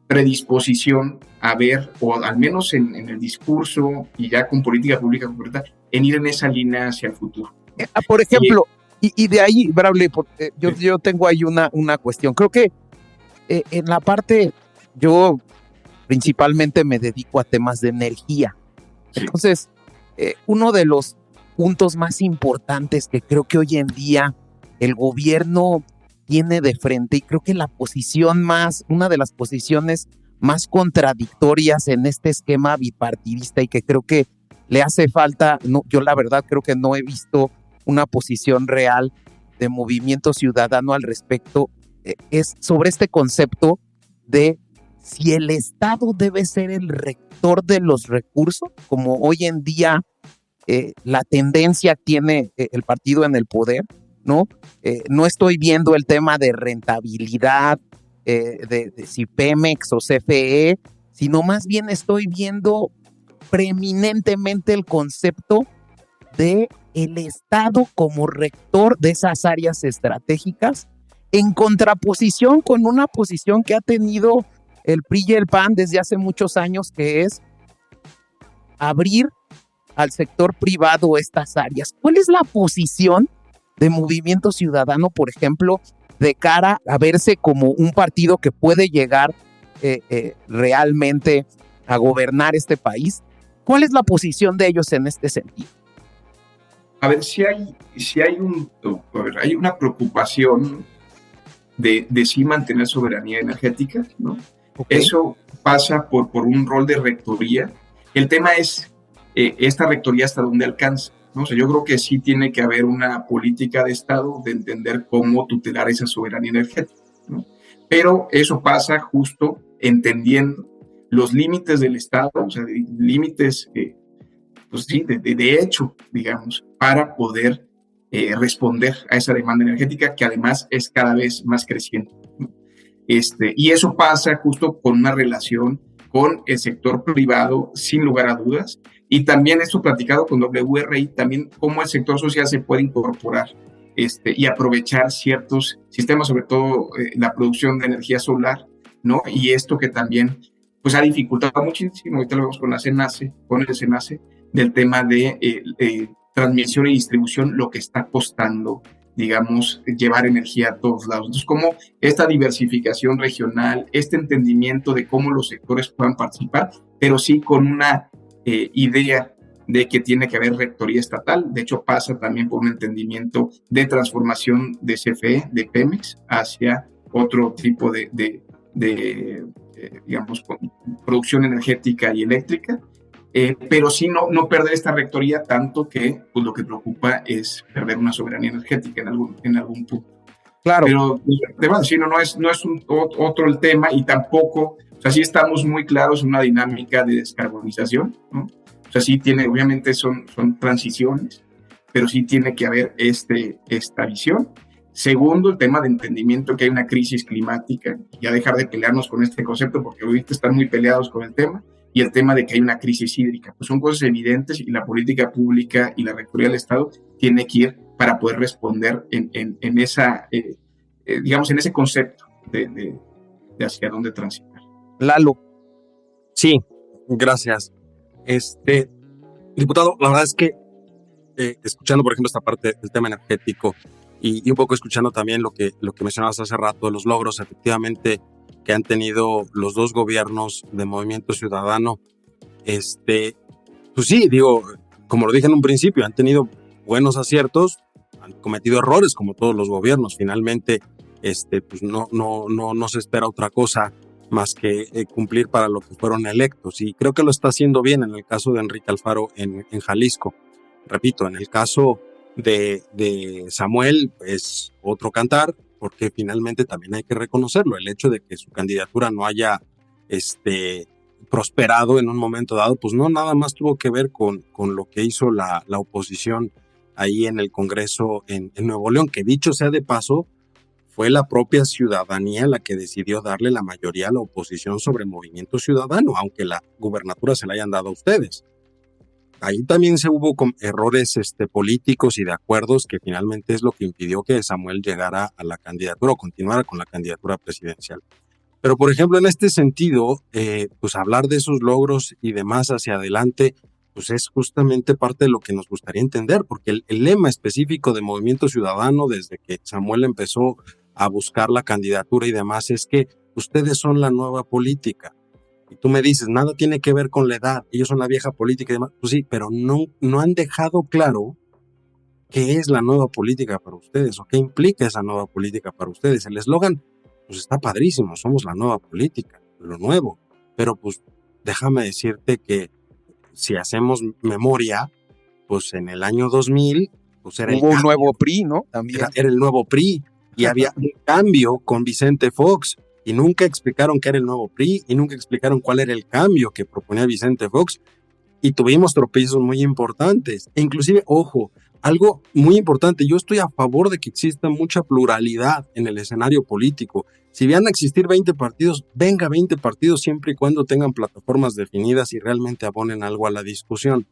predisposición a ver, o al menos en el discurso y ya con política pública concreta, en ir en esa línea hacia el futuro. Por ejemplo, y de ahí, Braulio, porque yo tengo ahí una cuestión. Creo que en la parte, yo principalmente me dedico a temas de energía. Sí. Entonces, uno de los puntos más importantes que creo que hoy en día el gobierno tiene de frente, y creo que una de las posiciones más contradictorias en este esquema bipartidista, y que creo que le hace falta, no, yo la verdad creo que no he visto una posición real de Movimiento Ciudadano al respecto, es sobre este concepto de si el Estado debe ser el rector de los recursos, como hoy en día la tendencia tiene el partido en el poder, ¿no? No estoy viendo el tema de rentabilidad de si Pemex o CFE, sino más bien estoy viendo preeminentemente el concepto de el Estado como rector de esas áreas estratégicas, en contraposición con una posición que ha tenido el PRI y el PAN desde hace muchos años, que es abrir al sector privado estas áreas. ¿Cuál es la posición de Movimiento Ciudadano, por ejemplo, de cara a verse como un partido que puede llegar realmente a gobernar este país? ¿Cuál es la posición de ellos en este sentido? A ver, si hay una preocupación de sí mantener soberanía energética, ¿no? Okay. Eso pasa por un rol de rectoría. El tema es esta rectoría hasta dónde alcanza, ¿no? O sea, yo creo que sí tiene que haber una política de Estado de entender cómo tutelar esa soberanía energética, ¿no? Pero eso pasa justo entendiendo los límites del Estado, o sea, límites, pues sí, de hecho, digamos, para poder responder a esa demanda energética que además es cada vez más creciente, ¿no? Y eso pasa justo con una relación con el sector privado, sin lugar a dudas, y también esto platicado con WRI, también cómo el sector social se puede incorporar y aprovechar ciertos sistemas, sobre todo la producción de energía solar, ¿no? Y esto que también pues ha dificultado muchísimo, ahorita lo vemos con el SENACE, del tema de transmisión y distribución, lo que está costando, digamos, llevar energía a todos lados. Entonces, cómo esta diversificación regional, este entendimiento de cómo los sectores puedan participar, pero sí con una idea de que tiene que haber rectoría estatal. De hecho, pasa también por un entendimiento de transformación de CFE, de Pemex, hacia otro tipo digamos, producción energética y eléctrica. Pero sí no perder esta rectoría tanto que pues, lo que preocupa es perder una soberanía energética en algún punto. Claro. Pero además, sí, no es otro el tema, y tampoco, o sea, sí estamos muy claros en una dinámica de descarbonización, ¿no? O sea, sí tiene, obviamente son transiciones, pero sí tiene que haber esta visión. Segundo, el tema de entendimiento que hay una crisis climática, ya dejar de pelearnos con este concepto, porque ahorita están muy peleados con el tema, y el tema de que hay una crisis hídrica. Pues son cosas evidentes, y la política pública y la rectoría del Estado tiene que ir para poder responder en esa, digamos, en ese concepto de hacia dónde transitar. Lalo. Sí, gracias. Diputado, la verdad es que escuchando, por ejemplo, esta parte del tema energético y un poco escuchando también lo que mencionabas hace rato, los logros efectivamente que han tenido los dos gobiernos de Movimiento Ciudadano, pues sí, digo, como lo dije en un principio, han tenido buenos aciertos, han cometido errores como todos los gobiernos. Finalmente, pues no se espera otra cosa más que cumplir para lo que fueron electos, y creo que lo está haciendo bien en el caso de Enrique Alfaro en Jalisco. Repito, en el caso de Samuel es otro cantar, porque finalmente también hay que reconocerlo, el hecho de que su candidatura no haya prosperado en un momento dado, pues no nada más tuvo que ver con lo que hizo la oposición ahí en el Congreso en Nuevo León, que dicho sea de paso, fue la propia ciudadanía la que decidió darle la mayoría a la oposición sobre Movimiento Ciudadano, aunque la gubernatura se la hayan dado a ustedes. Ahí también se hubo errores políticos y de acuerdos que finalmente es lo que impidió que Samuel llegara a la candidatura o continuara con la candidatura presidencial. Pero, por ejemplo, en este sentido, pues hablar de esos logros y demás hacia adelante, pues es justamente parte de lo que nos gustaría entender, porque el lema específico de Movimiento Ciudadano, desde que Samuel empezó a buscar la candidatura y demás, es que ustedes son la nueva política. Y tú me dices, nada tiene que ver con la edad, ellos son la vieja política y demás. Pues sí, pero no han dejado claro qué es la nueva política para ustedes o qué implica esa nueva política para ustedes. El eslogan, pues está padrísimo, somos la nueva política, lo nuevo. Pero pues déjame decirte que si hacemos memoria, pues en el año 2000, pues era Hubo un nuevo PRI, ¿no? También. Era el nuevo PRI y había un cambio con Vicente Fox y nunca explicaron qué era el nuevo PRI y nunca explicaron cuál era el cambio que proponía Vicente Fox y tuvimos tropiezos muy importantes. E inclusive, ojo, algo muy importante, yo estoy a favor de que exista mucha pluralidad en el escenario político. Si van a existir 20 partidos, venga 20 partidos siempre y cuando tengan plataformas definidas y realmente abonen algo a la discusión.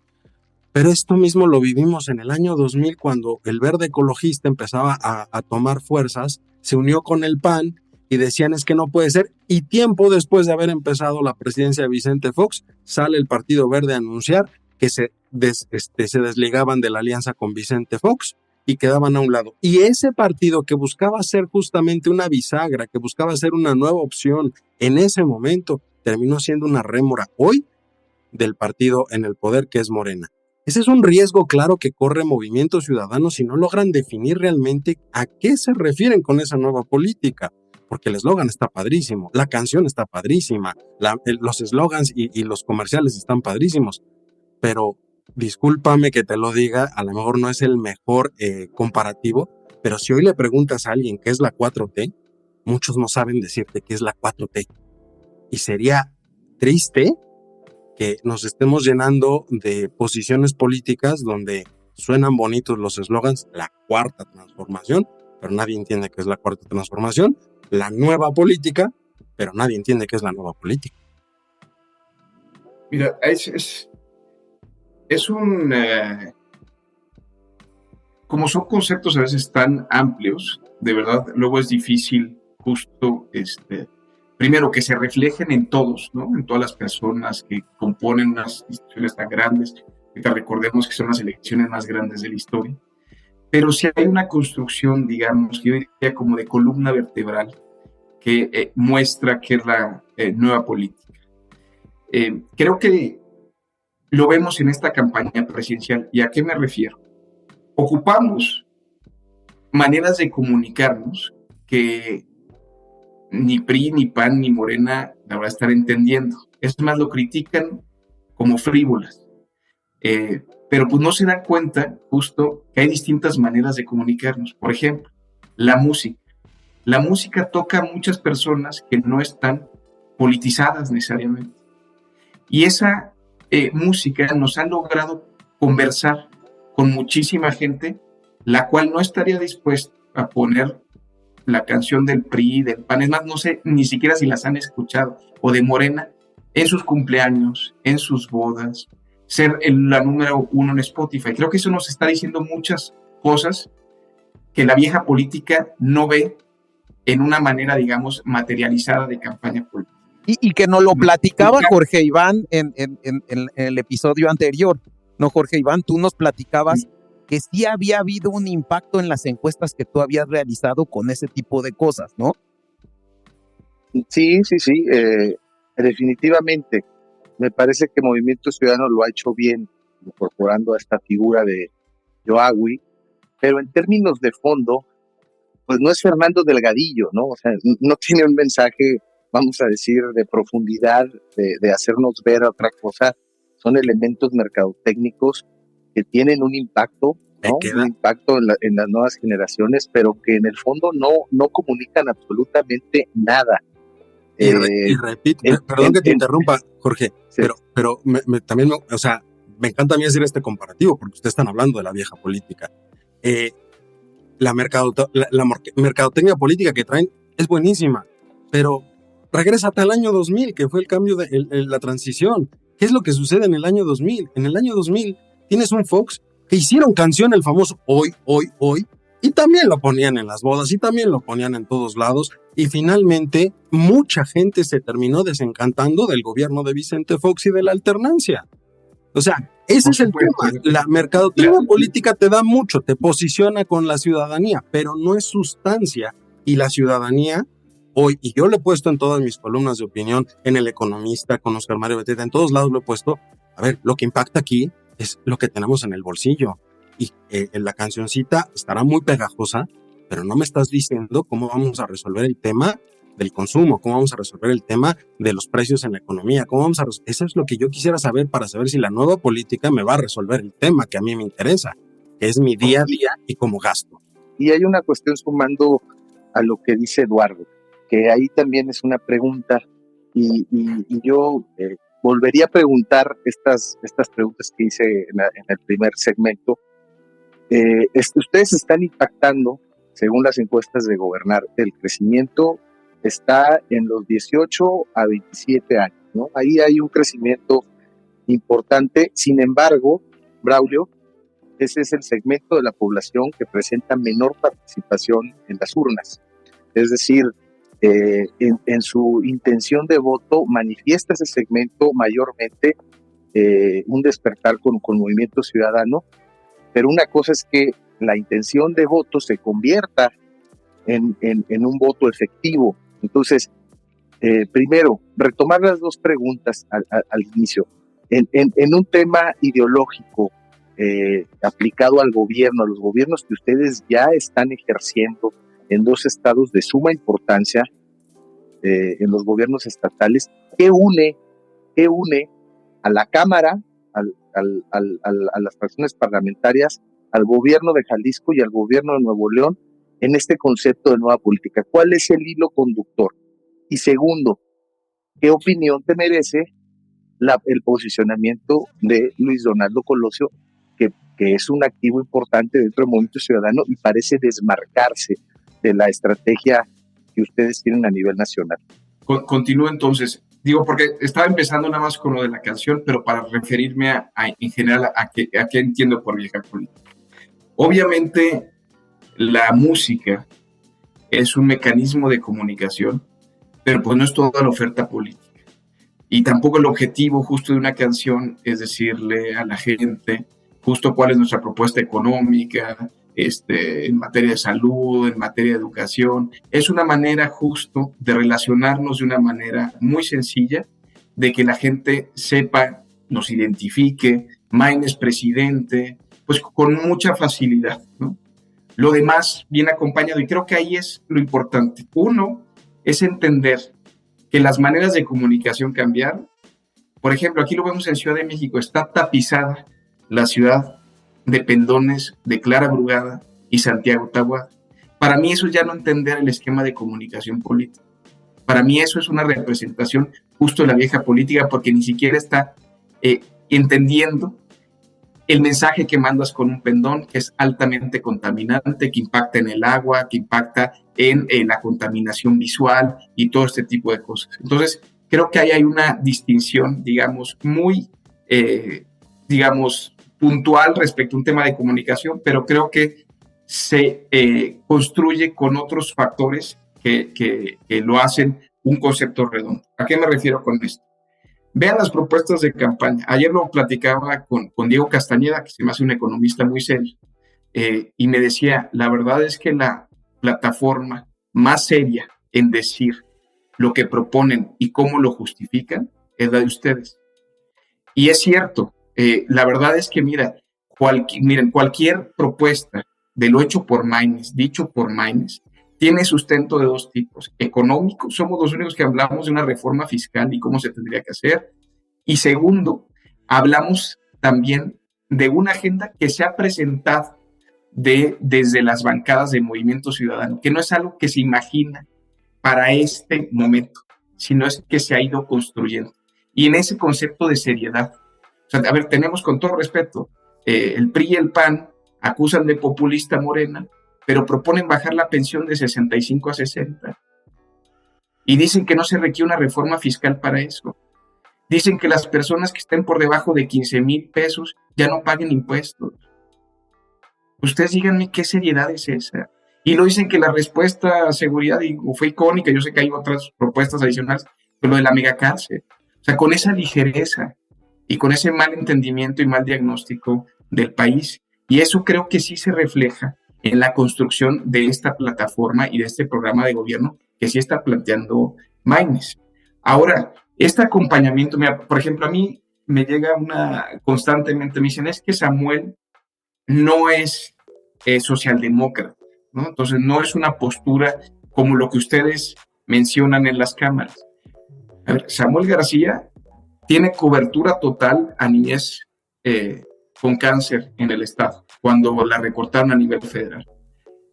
Pero esto mismo lo vivimos en el año 2000 cuando el verde ecologista empezaba a tomar fuerzas, se unió con el PAN y decían es que no puede ser. Y tiempo después de haber empezado la presidencia de Vicente Fox, sale el Partido Verde a anunciar que se desligaban de la alianza con Vicente Fox y quedaban a un lado. Y ese partido que buscaba ser justamente una bisagra, que buscaba ser una nueva opción en ese momento, terminó siendo una rémora hoy del partido en el poder que es Morena. Ese es un riesgo claro que corre Movimiento Ciudadano si no logran definir realmente a qué se refieren con esa nueva política, porque el eslogan está padrísimo, la canción está padrísima, los eslogans y los comerciales están padrísimos, pero discúlpame que te lo diga, a lo mejor no es el mejor comparativo, pero si hoy le preguntas a alguien qué es la 4T, muchos no saben decirte qué es la 4T. Y sería triste que nos estemos llenando de posiciones políticas donde suenan bonitos los eslogans, la cuarta transformación, pero nadie entiende qué es la cuarta transformación, la nueva política, pero nadie entiende qué es la nueva política. Mira, es un... como son conceptos a veces tan amplios, de verdad, luego es difícil justo primero, que se reflejen en todos, ¿no? En todas las personas que componen unas instituciones tan grandes, que recordemos que son las elecciones más grandes de la historia. Pero si hay una construcción, digamos, que yo diría como de columna vertebral, que muestra que es la nueva política. Creo que lo vemos en esta campaña presidencial. ¿Y a qué me refiero? Ocupamos maneras de comunicarnos que ni PRI, ni PAN, ni Morena la van a estar entendiendo. Es más, lo critican como frívolas. Pero pues no se dan cuenta justo que hay distintas maneras de comunicarnos. Por ejemplo, la música. La música toca a muchas personas que no están politizadas necesariamente. Y esa música nos ha logrado conversar con muchísima gente, la cual no estaría dispuesta a poner la canción del PRI, del PAN, es más, no sé ni siquiera si las han escuchado, o de Morena, en sus cumpleaños, en sus bodas, ser la número 1 en Spotify. Creo que eso nos está diciendo muchas cosas que la vieja política no ve en una manera, digamos, materializada de campaña política. Y que nos lo platicaba Jorge Iván en el episodio anterior, ¿no, Jorge Iván? Tú nos platicabas que sí había habido un impacto en las encuestas que tú habías realizado con ese tipo de cosas, ¿no? Sí, definitivamente. Me parece que Movimiento Ciudadano lo ha hecho bien, incorporando a esta figura de Yoagui, pero en términos de fondo, pues no es Fernando Delgadillo, ¿no? O sea, no tiene un mensaje, vamos a decir, de profundidad, de hacernos ver otra cosa. Son elementos mercadotécnicos que tienen un impacto, ¿no? Un impacto en las nuevas generaciones, pero que en el fondo no comunican absolutamente nada. Y repito, perdón que te interrumpa, Jorge, sí. pero también, o sea, me encanta a mí decir este comparativo, porque ustedes están hablando de la vieja política. La mercadotecnia política que traen es buenísima, pero regrésate al año 2000, que fue el cambio de la transición. ¿Qué es lo que sucede en el año 2000? En el año 2000 tienes un Fox que hicieron canción el famoso Hoy, y también lo ponían en las bodas, y también lo ponían en todos lados, y finalmente mucha gente se terminó desencantando del gobierno de Vicente Fox y de la alternancia. O sea, ese es el tema. La mercadotecnia política te da mucho, te posiciona con la ciudadanía, pero no es sustancia, y la ciudadanía hoy, y yo lo he puesto en todas mis columnas de opinión, en El Economista, con Oscar Mario Beteta, en todos lados lo he puesto, a ver, lo que impacta aquí es lo que tenemos en el bolsillo. Y la cancioncita estará muy pegajosa, pero no me estás diciendo cómo vamos a resolver el tema del consumo, cómo vamos a resolver el tema de los precios en la economía, eso es lo que yo quisiera saber para saber si la nueva política me va a resolver el tema que a mí me interesa, que es mi día a día y cómo gasto. Y hay una cuestión sumando a lo que dice Eduardo, que ahí también es una pregunta, y yo volvería a preguntar estas preguntas que hice en el primer segmento. Ustedes están impactando, según las encuestas de Gobernar, el crecimiento está en los 18 a 27 años, ¿no? Ahí hay un crecimiento importante. Sin embargo, Braulio, ese es el segmento de la población que presenta menor participación en las urnas. Es decir, en su intención de voto manifiesta ese segmento mayormente un despertar con movimiento ciudadano, pero una cosa es que la intención de voto se convierta en un voto efectivo. Entonces, primero, retomar las dos preguntas al inicio. En un tema ideológico aplicado al gobierno, a los gobiernos que ustedes ya están ejerciendo en dos estados de suma importancia, en los gobiernos estatales, ¿qué une a la Cámara, a las fracciones parlamentarias, al gobierno de Jalisco y al gobierno de Nuevo León en este concepto de nueva política? ¿Cuál es el hilo conductor? Y segundo, ¿qué opinión te merece el posicionamiento de Luis Donaldo Colosio, que es un activo importante dentro del Movimiento Ciudadano y parece desmarcarse de la estrategia que ustedes tienen a nivel nacional? Continúo entonces. Digo, porque estaba empezando nada más con lo de la canción, pero para referirme en general a qué entiendo por vieja política. Obviamente, la música es un mecanismo de comunicación, pero pues no es toda la oferta política. Y tampoco el objetivo justo de una canción es decirle a la gente justo cuál es nuestra propuesta económica, en materia de salud, en materia de educación. Es una manera justo de relacionarnos de una manera muy sencilla, de que la gente sepa, nos identifique, Maines presidente, pues con mucha facilidad, ¿no? Lo demás viene acompañado, y creo que ahí es lo importante. Uno es entender que las maneras de comunicación cambiaron. Por ejemplo, aquí lo vemos en Ciudad de México, está tapizada la ciudad de pendones de Clara Brugada y Santiago Taboada. Para mí eso es ya no entender el esquema de comunicación política. Para mí eso es una representación justo de la vieja política, porque ni siquiera está entendiendo el mensaje que mandas con un pendón, que es altamente contaminante, que impacta en el agua, que impacta en la contaminación visual y todo este tipo de cosas. Entonces, creo que ahí hay una distinción, digamos, muy, puntual respecto a un tema de comunicación, pero creo que se construye con otros factores que lo hacen un concepto redondo. ¿A qué me refiero con esto? Vean las propuestas de campaña. Ayer lo platicaba con Diego Castañeda, que se me hace un economista muy serio, y me decía, la verdad es que la plataforma más seria en decir lo que proponen y cómo lo justifican es la de ustedes. Y es cierto, la verdad es que miren, cualquier propuesta de lo hecho por Maines, dicho por Maines, tiene sustento de dos tipos. Económico, somos los únicos que hablamos de una reforma fiscal y cómo se tendría que hacer. Y segundo, hablamos también de una agenda que se ha presentado desde las bancadas de Movimiento Ciudadano, que no es algo que se imagina para este momento, sino es que se ha ido construyendo. Y en ese concepto de seriedad, o sea, a ver, tenemos, con todo respeto, el PRI y el PAN acusan de populista Morena, pero proponen bajar la pensión de 65 a 60. Y dicen que no se requiere una reforma fiscal para eso. Dicen que las personas que estén por debajo de 15,000 pesos ya no paguen impuestos. Ustedes díganme qué seriedad es esa. Y lo dicen que la respuesta a seguridad fue icónica. Yo sé que hay otras propuestas adicionales, pero lo de la megacárcel. O sea, con esa ligereza y con ese mal entendimiento y mal diagnóstico del país. Y eso creo que sí se refleja en la construcción de esta plataforma y de este programa de gobierno, que sí está planteando Maines. Ahora, este acompañamiento, mira, por ejemplo, a mí me llega constantemente me dicen, es que Samuel no es socialdemócrata, ¿no? Entonces no es una postura como lo que ustedes mencionan en las cámaras. A ver, Samuel García tiene cobertura total a niñez con cáncer en el estado, cuando la recortaron a nivel federal.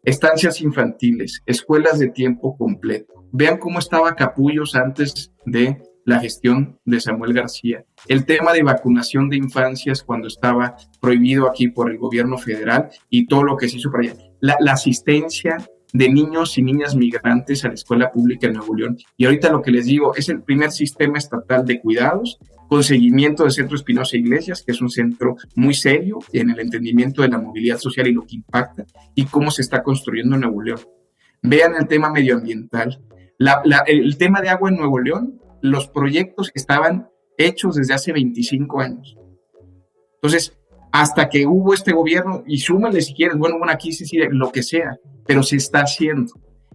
Estancias infantiles, escuelas de tiempo completo. Vean cómo estaba Capullos antes de la gestión de Samuel García. El tema de vacunación de infancias cuando estaba prohibido aquí por el gobierno federal y todo lo que se hizo para allá. La asistencia de niños y niñas migrantes a la escuela pública en Nuevo León. Y ahorita lo que les digo, es el primer sistema estatal de cuidados con seguimiento del Centro Espinosa Iglesias, que es un centro muy serio en el entendimiento de la movilidad social y lo que impacta y cómo se está construyendo en Nuevo León. Vean el tema medioambiental. El tema de agua en Nuevo León, los proyectos estaban hechos desde hace 25 años. Entonces, hasta que hubo este gobierno, y súmale si quieres, bueno, aquí sí, lo que sea, pero se está haciendo.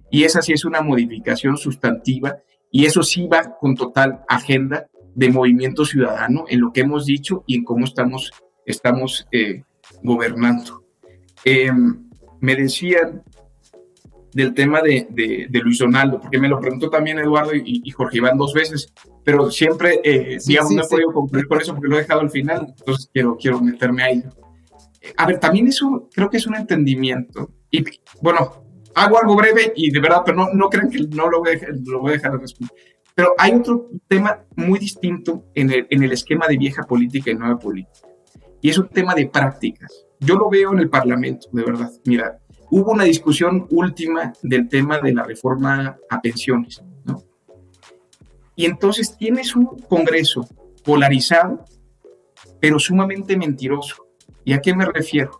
Y esa sí es una modificación sustantiva, y eso sí va con total agenda de movimiento ciudadano en lo que hemos dicho y en cómo estamos gobernando. Me decían del tema de Luis Donaldo, porque me lo preguntó también Eduardo y Jorge Iván 2 veces, pero siempre, no he podido concluir con eso porque lo he dejado al final, entonces quiero meterme ahí. A ver, también eso creo que es un entendimiento, y bueno, hago algo breve y de verdad, pero no crean que no lo voy a dejar de responder. Pero hay otro tema muy distinto en el esquema de vieja política y nueva política, y es un tema de prácticas. Yo lo veo en el Parlamento, de verdad. Mira, hubo una discusión última del tema de la reforma a pensiones, ¿no? Y entonces tienes un Congreso polarizado, pero sumamente mentiroso. ¿Y a qué me refiero?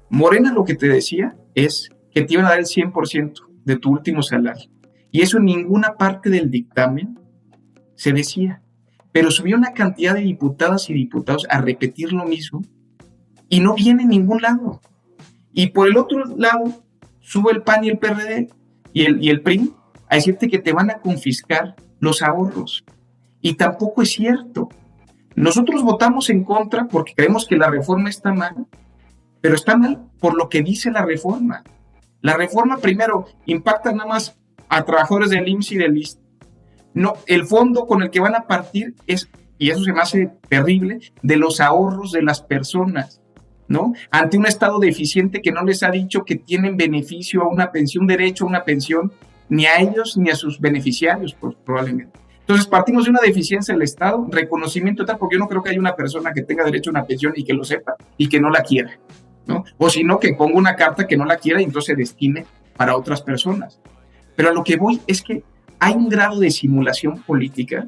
Morena lo que te decía es que te iban a dar el 100% de tu último salario. Y eso en ninguna parte del dictamen se decía. Pero subió una cantidad de diputadas y diputados a repetir lo mismo y no viene en ningún lado. Y por el otro lado, sube el PAN y el PRD y el PRI a decirte que te van a confiscar los ahorros. Y tampoco es cierto. Nosotros votamos en contra porque creemos que la reforma está mal, pero está mal por lo que dice la reforma. La reforma, primero, impacta nada más a trabajadores del IMSS y del ISSSTE. No, el fondo con el que van a partir es, y eso se me hace terrible, de los ahorros de las personas, ¿no? Ante un Estado deficiente que no les ha dicho que tienen beneficio a una pensión, derecho a una pensión, ni a ellos ni a sus beneficiarios, pues, probablemente. Entonces partimos de una deficiencia del Estado, reconocimiento tal, porque yo no creo que haya una persona que tenga derecho a una pensión y que lo sepa y que no la quiera, ¿no? O si no, que ponga una carta que no la quiera y entonces se destine para otras personas. Pero a lo que voy es que hay un grado de simulación política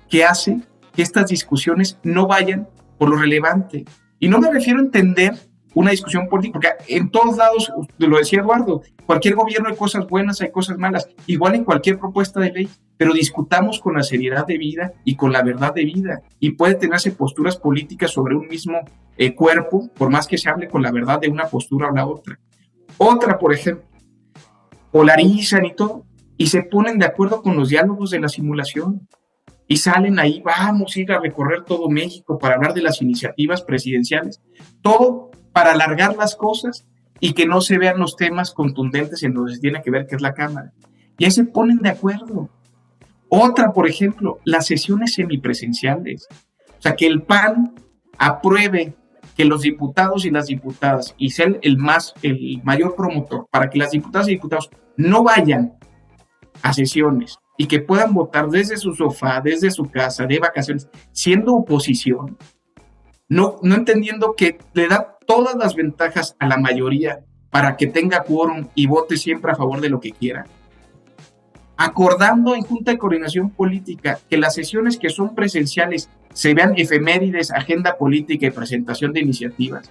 que hace que estas discusiones no vayan por lo relevante. Y no me refiero a entender una discusión política, porque en todos lados, lo decía Eduardo, cualquier gobierno hay cosas buenas, hay cosas malas, igual en cualquier propuesta de ley, pero discutamos con la seriedad de vida y con la verdad de vida. Y puede tenerse posturas políticas sobre un mismo cuerpo, por más que se hable con la verdad de una postura o la otra. Otra, por ejemplo, polarizan y todo, y se ponen de acuerdo con los diálogos de la simulación. Y salen ahí, vamos a ir a recorrer todo México para hablar de las iniciativas presidenciales. Todo para alargar las cosas y que no se vean los temas contundentes en donde se tiene que ver, que es la Cámara. Y ahí se ponen de acuerdo. Otra, por ejemplo, las sesiones semipresenciales. O sea, que el PAN apruebe que los diputados y las diputadas, y sea el mayor promotor para que las diputadas y diputados no vayan a sesiones y que puedan votar desde su sofá, desde su casa, de vacaciones, siendo oposición, no entendiendo que le da todas las ventajas a la mayoría para que tenga quórum y vote siempre a favor de lo que quiera. Acordando en Junta de Coordinación Política que las sesiones que son presenciales se vean efemérides, agenda política y presentación de iniciativas.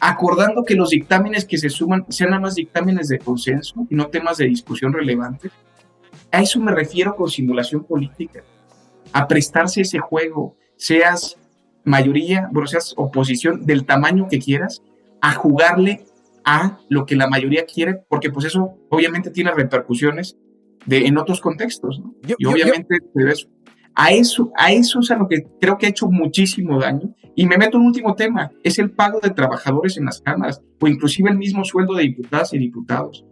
Acordando que los dictámenes que se suman sean nada más dictámenes de consenso y no temas de discusión relevantes. A eso me refiero con simulación política, a prestarse ese juego, seas mayoría, seas oposición del tamaño que quieras, a jugarle a lo que la mayoría quiere, porque pues eso obviamente tiene repercusiones en otros contextos, ¿no? Y obviamente, a eso es a lo que creo que ha hecho muchísimo daño. Y me meto en un último tema, es el pago de trabajadores en las cámaras, o inclusive el mismo sueldo de diputadas y diputados.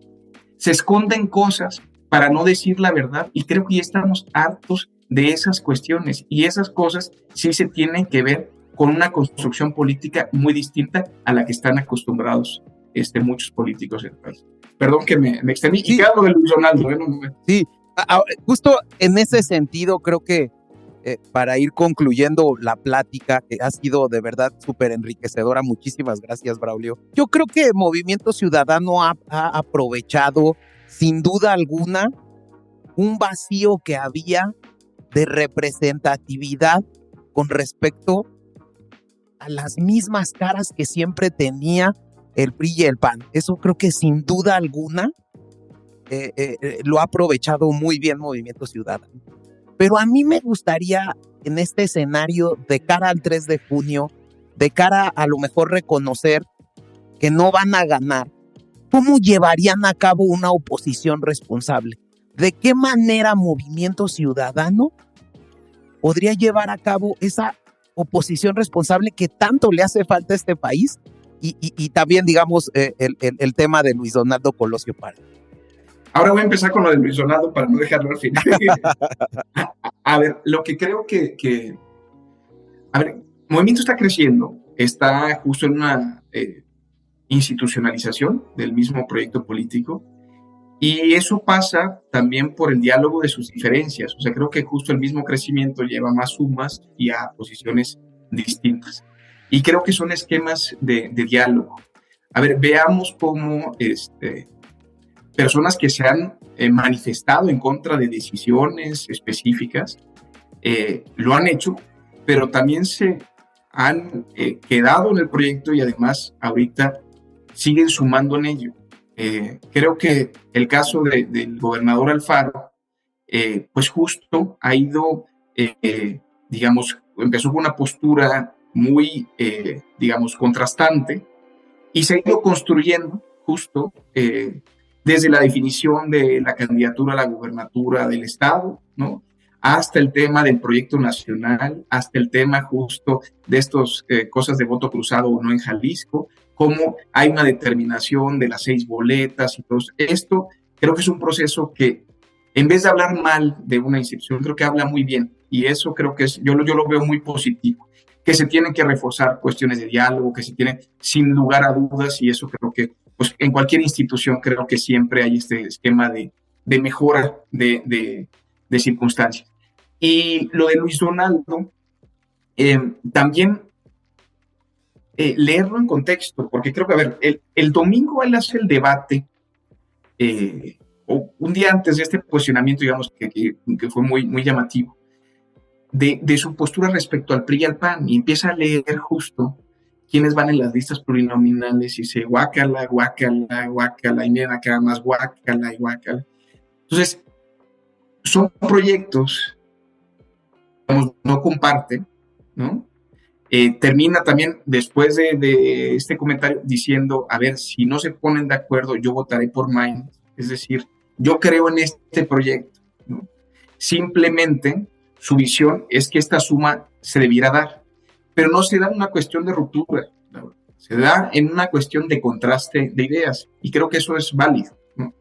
Se esconden cosas para no decir la verdad, y creo que ya estamos hartos de esas cuestiones, y esas cosas sí se tienen que ver con una construcción política muy distinta a la que están acostumbrados muchos políticos en el país. Perdón que me extendí. Sí. Y queda lo de Luis Donaldo. Sí, justo en ese sentido creo que para ir concluyendo la plática, que ha sido de verdad súper enriquecedora, muchísimas gracias, Braulio. Yo creo que Movimiento Ciudadano ha aprovechado sin duda alguna un vacío que había de representatividad con respecto a las mismas caras que siempre tenía el PRI y el PAN. Eso creo que sin duda alguna lo ha aprovechado muy bien Movimiento Ciudadano. Pero a mí me gustaría, en este escenario, de cara al 3 de junio, de cara a lo mejor reconocer que no van a ganar, ¿cómo llevarían a cabo una oposición responsable? ¿De qué manera Movimiento Ciudadano podría llevar a cabo esa oposición responsable que tanto le hace falta a este país? Y también, digamos, el tema de Luis Donaldo Colosio Pardo. Ahora voy a empezar con lo de Luis Donaldo para no dejarlo al final. A ver, lo que creo que... A ver, Movimiento está creciendo, está justo en una institucionalización del mismo proyecto político, y eso pasa también por el diálogo de sus diferencias. O sea, creo que justo el mismo crecimiento lleva más sumas y a posiciones distintas. Y creo que son esquemas de diálogo. A ver, veamos cómo personas que se han manifestado en contra de decisiones específicas lo han hecho, pero también se han quedado en el proyecto y además ahorita siguen sumando en ello. Creo que el caso del gobernador Alfaro, pues justo ha ido, digamos, empezó con una postura muy, digamos, contrastante, y se ha ido construyendo justo desde la definición de la candidatura a la gubernatura del estado, ¿no? Hasta el tema del proyecto nacional, hasta el tema justo de estas cosas de voto cruzado o no en Jalisco, cómo hay una determinación de las 6 boletas y todo esto. Creo que es un proceso que, en vez de hablar mal de una institución, creo que habla muy bien, y eso creo que yo lo veo muy positivo, que se tienen que reforzar cuestiones de diálogo, que se tienen sin lugar a dudas, y eso creo que pues, en cualquier institución creo que siempre hay este esquema de mejora de circunstancias. Y lo de Luis Donaldo, también leerlo en contexto, porque creo que, a ver, el domingo él hace el debate, o un día antes de este posicionamiento, digamos, que fue muy, muy llamativo, de su postura respecto al PRI y al PAN, y empieza a leer justo quiénes van en las listas plurinominales, y dice guácala, guácala, guácala, y miren acá más guácala y guácala. Entonces, son proyectos que no comparten, ¿no? Termina también después de este comentario diciendo, a ver, si no se ponen de acuerdo, yo votaré por Mind. Es decir, yo creo en este proyecto, ¿no? Simplemente su visión es que esta suma se debiera dar, pero no se da en una cuestión de ruptura, ¿no? Se da en una cuestión de contraste de ideas, y creo que eso es válido, ¿no?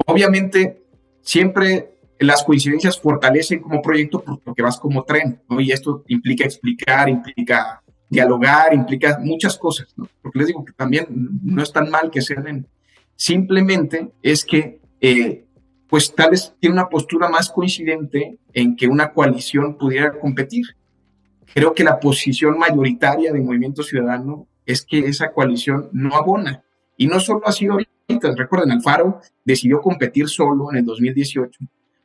Obviamente, siempre las coincidencias fortalecen como proyecto porque vas como tren, ¿no? Y esto implica explicar, implica dialogar, implica muchas cosas, ¿no? Porque les digo que también no es tan mal que se den. Simplemente es que pues tal vez tiene una postura más coincidente en que una coalición pudiera competir. Creo que la posición mayoritaria de Movimiento Ciudadano es que esa coalición no abona. Y no solo ha sido ahorita, recuerden, Alfaro decidió competir solo en el 2018,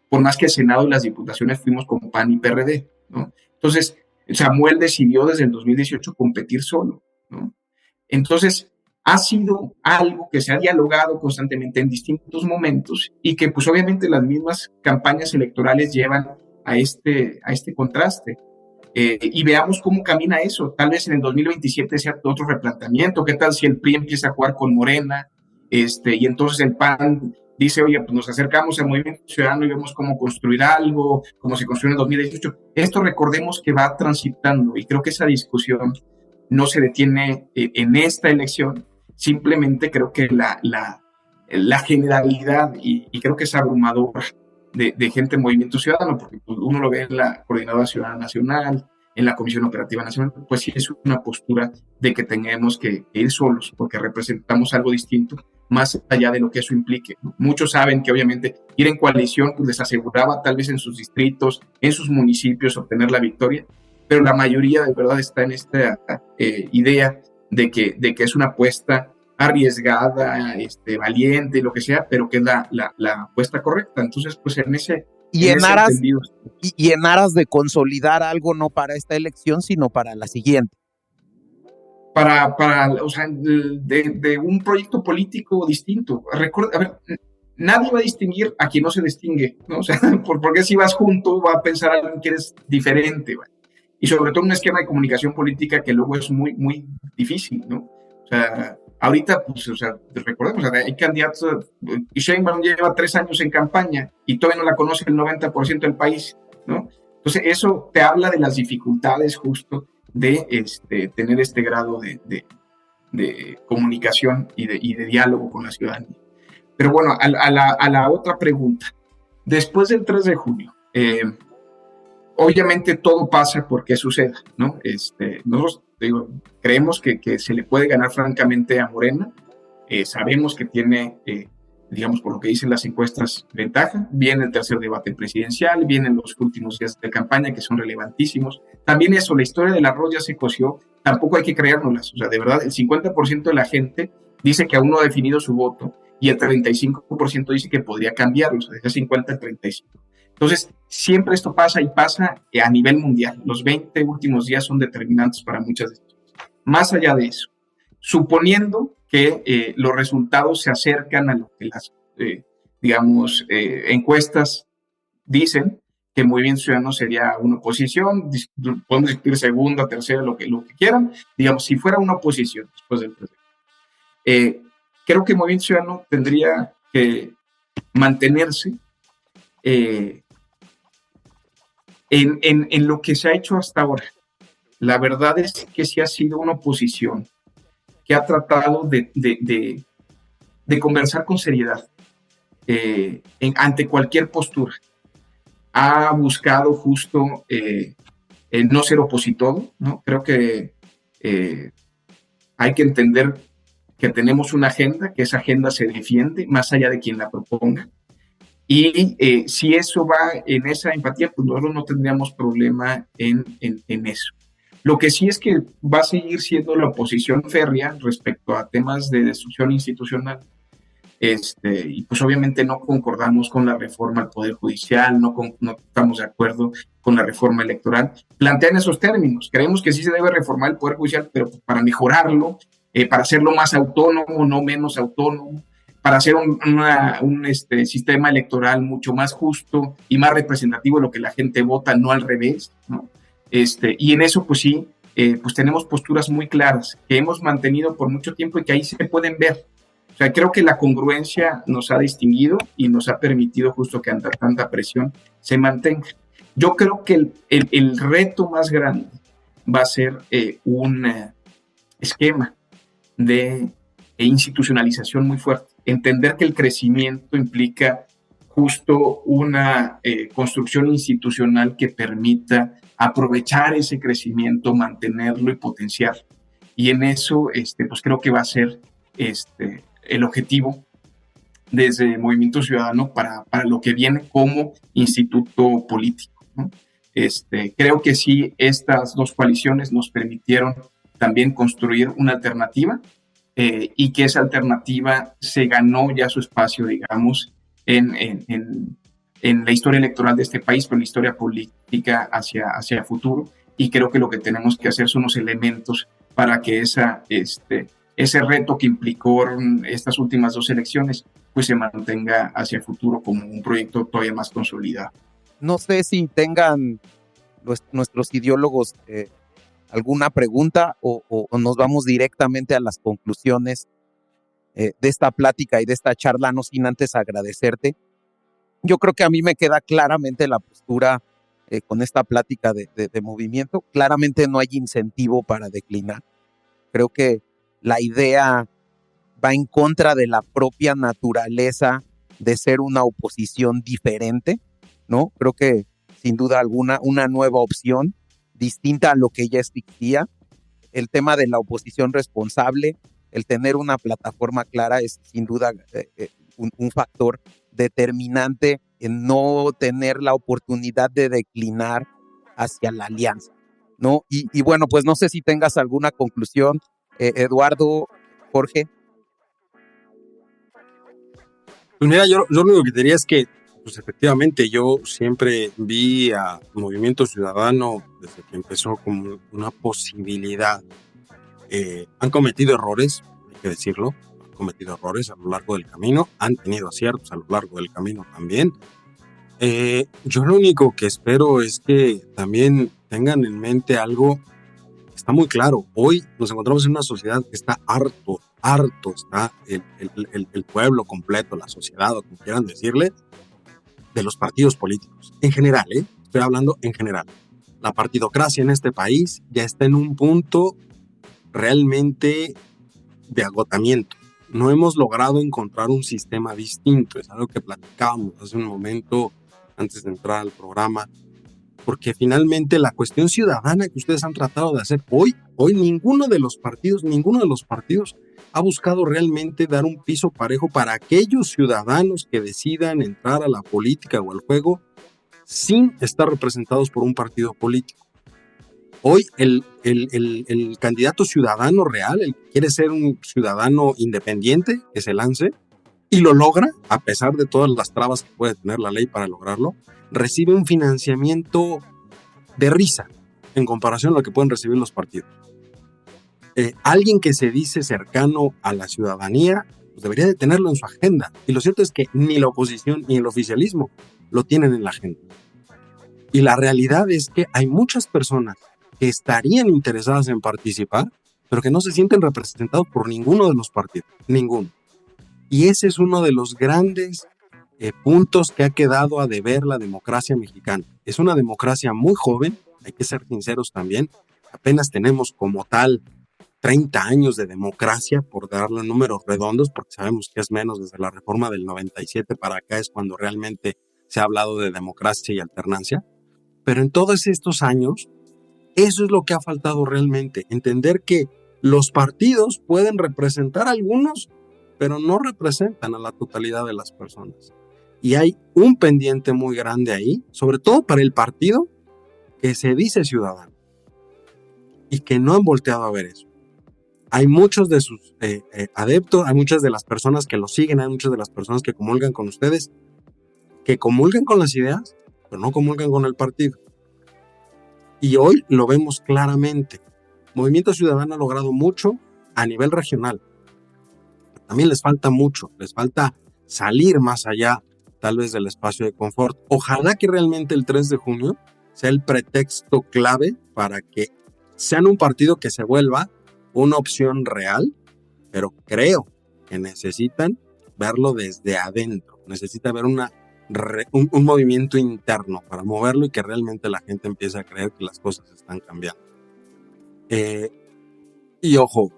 por más que el Senado y las diputaciones fuimos con PAN y PRD, ¿no? Entonces, Samuel decidió desde el 2018 competir solo, ¿no? Entonces, ha sido algo que se ha dialogado constantemente en distintos momentos, y que pues obviamente las mismas campañas electorales llevan a este contraste. Y veamos cómo camina eso. Tal vez en el 2027 sea otro replanteamiento. ¿Qué tal si el PRI empieza a jugar con Morena? Y entonces el PAN dice, oye, pues nos acercamos al Movimiento Ciudadano y vemos cómo construir algo, cómo se construyó en 2018. Esto recordemos que va transitando y creo que esa discusión no se detiene en esta elección, simplemente creo que la generalidad, y creo que es abrumadora, de gente en Movimiento Ciudadano, porque pues, uno lo ve en la Coordinadora Ciudadana Nacional, en la Comisión Operativa Nacional, pues sí es una postura de que tenemos que ir solos, porque representamos algo distinto, más allá de lo que eso implique, ¿no? Muchos saben que obviamente ir en coalición pues les aseguraba tal vez en sus distritos, en sus municipios, obtener la victoria, pero la mayoría de verdad está en esta idea de que es una apuesta arriesgada, valiente, lo que sea, pero que es la apuesta correcta. Entonces, pues en ese entendido. Y en aras de consolidar algo no para esta elección, sino para la siguiente. O sea, de un proyecto político distinto. Recuerda, a ver, nadie va a distinguir a quien no se distingue, ¿no? O sea, porque si vas junto, va a pensar alguien que eres diferente, ¿vale? Y sobre todo un esquema de comunicación política que luego es muy, muy difícil, ¿no? O sea, ahorita, pues, o sea, recordemos, hay candidatos, y Sheinbaum lleva 3 años en campaña y todavía no la conoce el 90% del país, ¿no? Entonces, eso te habla de las dificultades justo de tener este grado de comunicación y de diálogo con la ciudadanía. Pero bueno, a la otra pregunta. Después del 3 de junio, obviamente todo pasa porque suceda, ¿no? Nosotros creemos que se le puede ganar francamente a Morena. Sabemos que tiene, digamos, por lo que dicen las encuestas, ventaja. Viene el tercer debate presidencial, vienen los últimos días de campaña que son relevantísimos. También eso, la historia del arroz ya se coció, tampoco hay que creérnoslas. O sea, de verdad, el 50% de la gente dice que aún no ha definido su voto y el 35% dice que podría cambiarlo, o sea, de 50 al 35%. Entonces, siempre esto pasa y pasa a nivel mundial. Los 20 últimos días son determinantes para muchas decisiones. Más allá de eso, suponiendo que los resultados se acercan a lo que las, encuestas dicen, que Movimiento Ciudadano sería una oposición, podemos discutir segunda, tercera, lo que quieran, digamos, si fuera una oposición después del presidente. Creo que Movimiento Ciudadano tendría que mantenerse en lo que se ha hecho hasta ahora. La verdad es que sí ha sido una oposición que ha tratado de conversar con seriedad ante cualquier postura. Ha buscado justo el no ser opositor, ¿no? Creo que hay que entender que tenemos una agenda, que esa agenda se defiende más allá de quien la proponga. Y si eso va en esa empatía, pues nosotros no tendríamos problema en eso. Lo que sí es que va a seguir siendo la oposición férrea respecto a temas de destrucción institucional. Y pues obviamente no concordamos con la reforma al Poder Judicial, no estamos de acuerdo con la reforma electoral. Plantean esos términos. Creemos que sí se debe reformar el Poder Judicial, pero para mejorarlo, para hacerlo más autónomo, no menos autónomo, para hacer un sistema electoral mucho más justo y más representativo de lo que la gente vota, no al revés, ¿no? Y en eso, pues sí, pues tenemos posturas muy claras que hemos mantenido por mucho tiempo y que ahí se pueden ver. O sea, creo que la congruencia nos ha distinguido y nos ha permitido justo que ante tanta presión se mantenga. Yo creo que el reto más grande va a ser un esquema de institucionalización muy fuerte. Entender que el crecimiento implica justo una construcción institucional que permita aprovechar ese crecimiento, mantenerlo y potenciar. Y en eso, pues creo que va a ser el objetivo desde Movimiento Ciudadano para lo que viene como instituto político, ¿no? Creo que sí, estas dos coaliciones nos permitieron también construir una alternativa y que esa alternativa se ganó ya su espacio, digamos, en la historia electoral de este país, pero en la historia política hacia el futuro. Y creo que lo que tenemos que hacer son los elementos para que ese reto que implicó estas últimas 2 elecciones, pues se mantenga hacia el futuro como un proyecto todavía más consolidado. No sé si tengan nuestros ideólogos alguna pregunta o nos vamos directamente a las conclusiones de esta plática y de esta charla, no sin antes agradecerte. Yo creo que a mí me queda claramente la postura con esta plática de movimiento. Claramente no hay incentivo para declinar. Creo que la idea va en contra de la propia naturaleza de ser una oposición diferente, ¿no? Creo que sin duda alguna una nueva opción distinta a lo que ya existía. El tema de la oposición responsable, el tener una plataforma clara es sin duda un factor determinante en no tener la oportunidad de declinar hacia la alianza, ¿no? Y bueno, pues no sé si tengas alguna conclusión, Eduardo, Jorge. Pues mira, yo lo único que diría es que, pues efectivamente, yo siempre vi a Movimiento Ciudadano desde que empezó como una posibilidad. Han cometido errores, hay que decirlo, han cometido errores a lo largo del camino, han tenido aciertos a lo largo del camino también. Yo lo único que espero es que también tengan en mente algo que está muy claro. Hoy nos encontramos en una sociedad que está harto, está el pueblo completo, la sociedad, o como quieran decirle, de los partidos políticos. En general, estoy hablando en general. La partidocracia en este país ya está en un punto realmente de agotamiento. No hemos logrado encontrar un sistema distinto. Es algo que platicábamos hace un momento antes de entrar al programa, porque finalmente la cuestión ciudadana que ustedes han tratado de hacer hoy ninguno de los partidos ha buscado realmente dar un piso parejo para aquellos ciudadanos que decidan entrar a la política o al juego sin estar representados por un partido político. Hoy el candidato ciudadano real, el que quiere ser un ciudadano independiente, que se lance y lo logra, a pesar de todas las trabas que puede tener la ley para lograrlo, recibe un financiamiento de risa en comparación a lo que pueden recibir los partidos. Alguien que se dice cercano a la ciudadanía, pues debería de tenerlo en su agenda. Y lo cierto es que ni la oposición ni el oficialismo lo tienen en la agenda. Y la realidad es que hay muchas personas que estarían interesadas en participar, pero que no se sienten representados por ninguno de los partidos, ninguno. Y ese es uno de los grandes puntos que ha quedado a deber la democracia mexicana. Es una democracia muy joven, hay que ser sinceros también, apenas tenemos como tal 30 años de democracia, por darlo en números redondos, porque sabemos que es menos. Desde la reforma del 97 para acá es cuando realmente se ha hablado de democracia y alternancia, pero en todos estos años, eso es lo que ha faltado realmente, entender que los partidos pueden representar a algunos, pero no representan a la totalidad de las personas. Y hay un pendiente muy grande ahí, sobre todo para el partido que se dice ciudadano y que no han volteado a ver eso. Hay muchos de sus adeptos, hay muchas de las personas que lo siguen, hay muchas de las personas que comulgan con ustedes, que comulgan con las ideas, pero no comulgan con el partido. Y hoy lo vemos claramente. Movimiento Ciudadano ha logrado mucho a nivel regional. También les falta mucho, les falta salir más allá, tal vez, del espacio de confort. Ojalá que realmente el 3 de junio sea el pretexto clave para que sean un partido que se vuelva una opción real, pero creo que necesitan verlo desde adentro, necesita ver un movimiento interno para moverlo y que realmente la gente empiece a creer que las cosas están cambiando. Y ojo,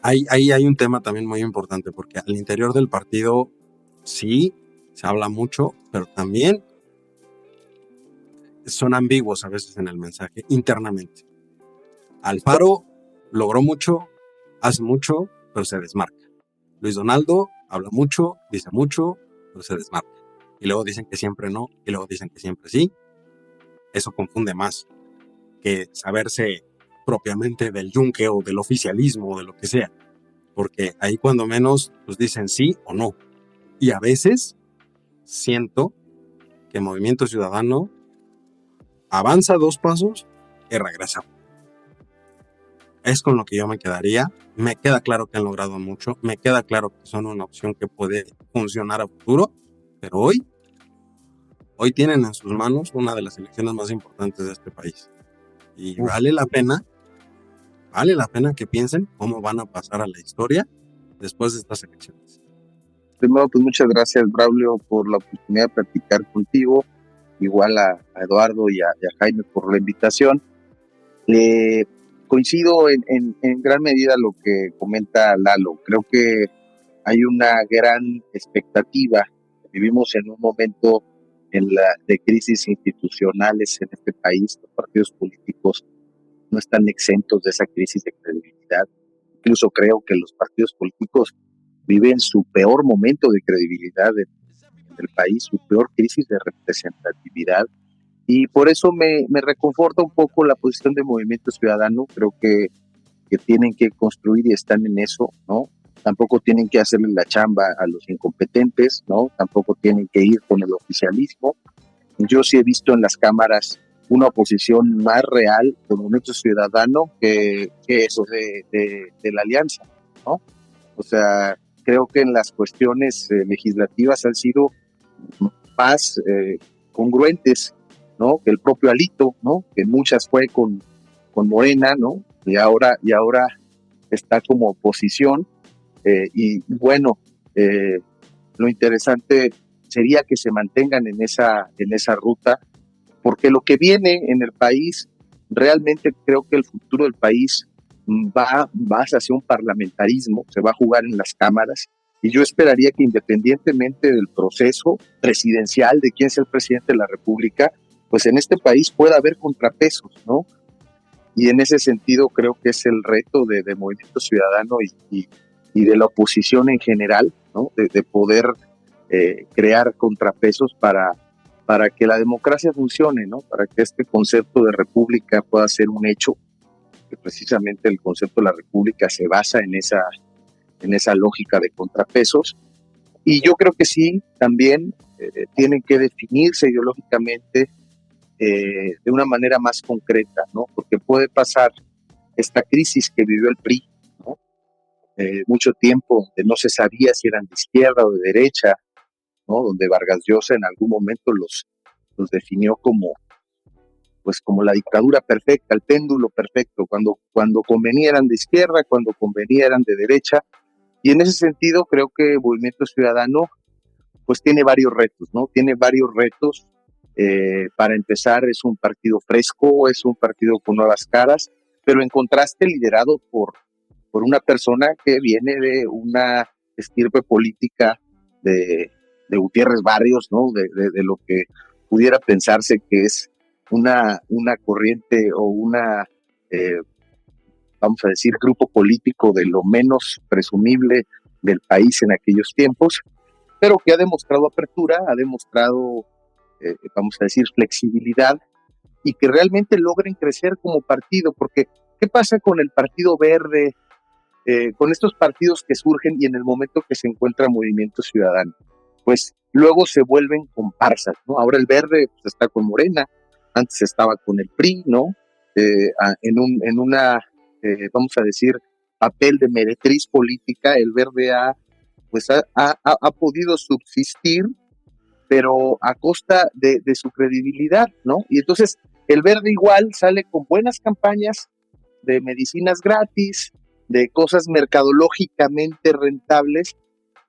ahí hay un tema también muy importante, porque al interior del partido sí se habla mucho, pero también son ambiguos a veces en el mensaje internamente. Alfaro logró mucho, hace mucho, pero se desmarca. Luis Donaldo habla mucho, dice mucho, pero se desmarca. Y luego dicen que siempre no, y luego dicen que siempre sí. Eso confunde más que saberse propiamente del yunque o del oficialismo o de lo que sea. Porque ahí cuando menos pues dicen sí o no. Y a veces siento que Movimiento Ciudadano avanza 2 pasos y regresa. Es con lo que yo me quedaría. Me queda claro que han logrado mucho. Me queda claro que son una opción que puede funcionar a futuro. Pero hoy tienen en sus manos una de las elecciones más importantes de este país. Y vale la pena vale la pena que piensen cómo van a pasar a la historia después de estas elecciones. Primero, pues muchas gracias, Braulio, por la oportunidad de platicar contigo, igual a Eduardo y a Jaime por la invitación. Coincido en gran medida lo que comenta Lalo. Creo que hay una gran expectativa. Vivimos en un momento de crisis institucionales en este país. Los partidos políticos no están exentos de esa crisis de credibilidad. Incluso creo que los partidos políticos viven su peor momento de credibilidad en el país, su peor crisis de representatividad. Y por eso me reconforta un poco la posición de Movimiento Ciudadano. Creo que tienen que construir y están en eso, ¿no? Tampoco tienen que hacerle la chamba a los incompetentes, ¿no? Tampoco tienen que ir con el oficialismo. Yo sí he visto en las cámaras una oposición más real de Movimiento Ciudadano que eso de la alianza, ¿no? O sea, creo que en las cuestiones legislativas han sido más congruentes, ¿no? Que el propio Alito, ¿no? Que muchas fue con Morena, ¿no? Y ahora está como oposición. Y bueno, lo interesante sería que se mantengan en esa ruta, porque lo que viene en el país, realmente creo que el futuro del país va hacia un parlamentarismo, se va a jugar en las cámaras, y yo esperaría que independientemente del proceso presidencial, de quién sea el presidente de la República, pues en este país pueda haber contrapesos, ¿no? Y en ese sentido creo que es el reto de Movimiento Ciudadano y de la oposición en general, ¿no? De poder crear contrapesos para que la democracia funcione, ¿no? Para que este concepto de república pueda ser un hecho, que precisamente el concepto de la república se basa en esa lógica de contrapesos. Y yo creo que sí, también tienen que definirse ideológicamente de una manera más concreta, ¿no? Porque puede pasar esta crisis que vivió el PRI, ¿no? Mucho tiempo de no se sabía si eran de izquierda o de derecha, ¿no? Donde Vargas Llosa en algún momento los definió como la dictadura perfecta, el péndulo perfecto, cuando convenía eran de izquierda, cuando convenía eran de derecha. Y en ese sentido creo que Movimiento Ciudadano pues tiene varios retos, ¿no? Tiene varios retos. Para empezar, es un partido fresco, es un partido con nuevas caras, pero en contraste liderado por una persona que viene de una estirpe política de Gutiérrez Barrios, ¿no? De lo que pudiera pensarse que es una corriente o vamos a decir, grupo político de lo menos presumible del país en aquellos tiempos, pero que ha demostrado apertura, ha demostrado, vamos a decir, flexibilidad, y que realmente logren crecer como partido, porque ¿qué pasa con el Partido Verde, con estos partidos que surgen y en el momento que se encuentra Movimiento Ciudadano? Pues luego se vuelven comparsas, ¿no? Ahora el Verde pues, está con Morena, antes estaba con el PRI, ¿no? En una, vamos a decir, papel de meretriz política, el Verde ha podido subsistir, pero a costa de su credibilidad, ¿no? Y entonces el Verde igual sale con buenas campañas de medicinas gratis, de cosas mercadológicamente rentables,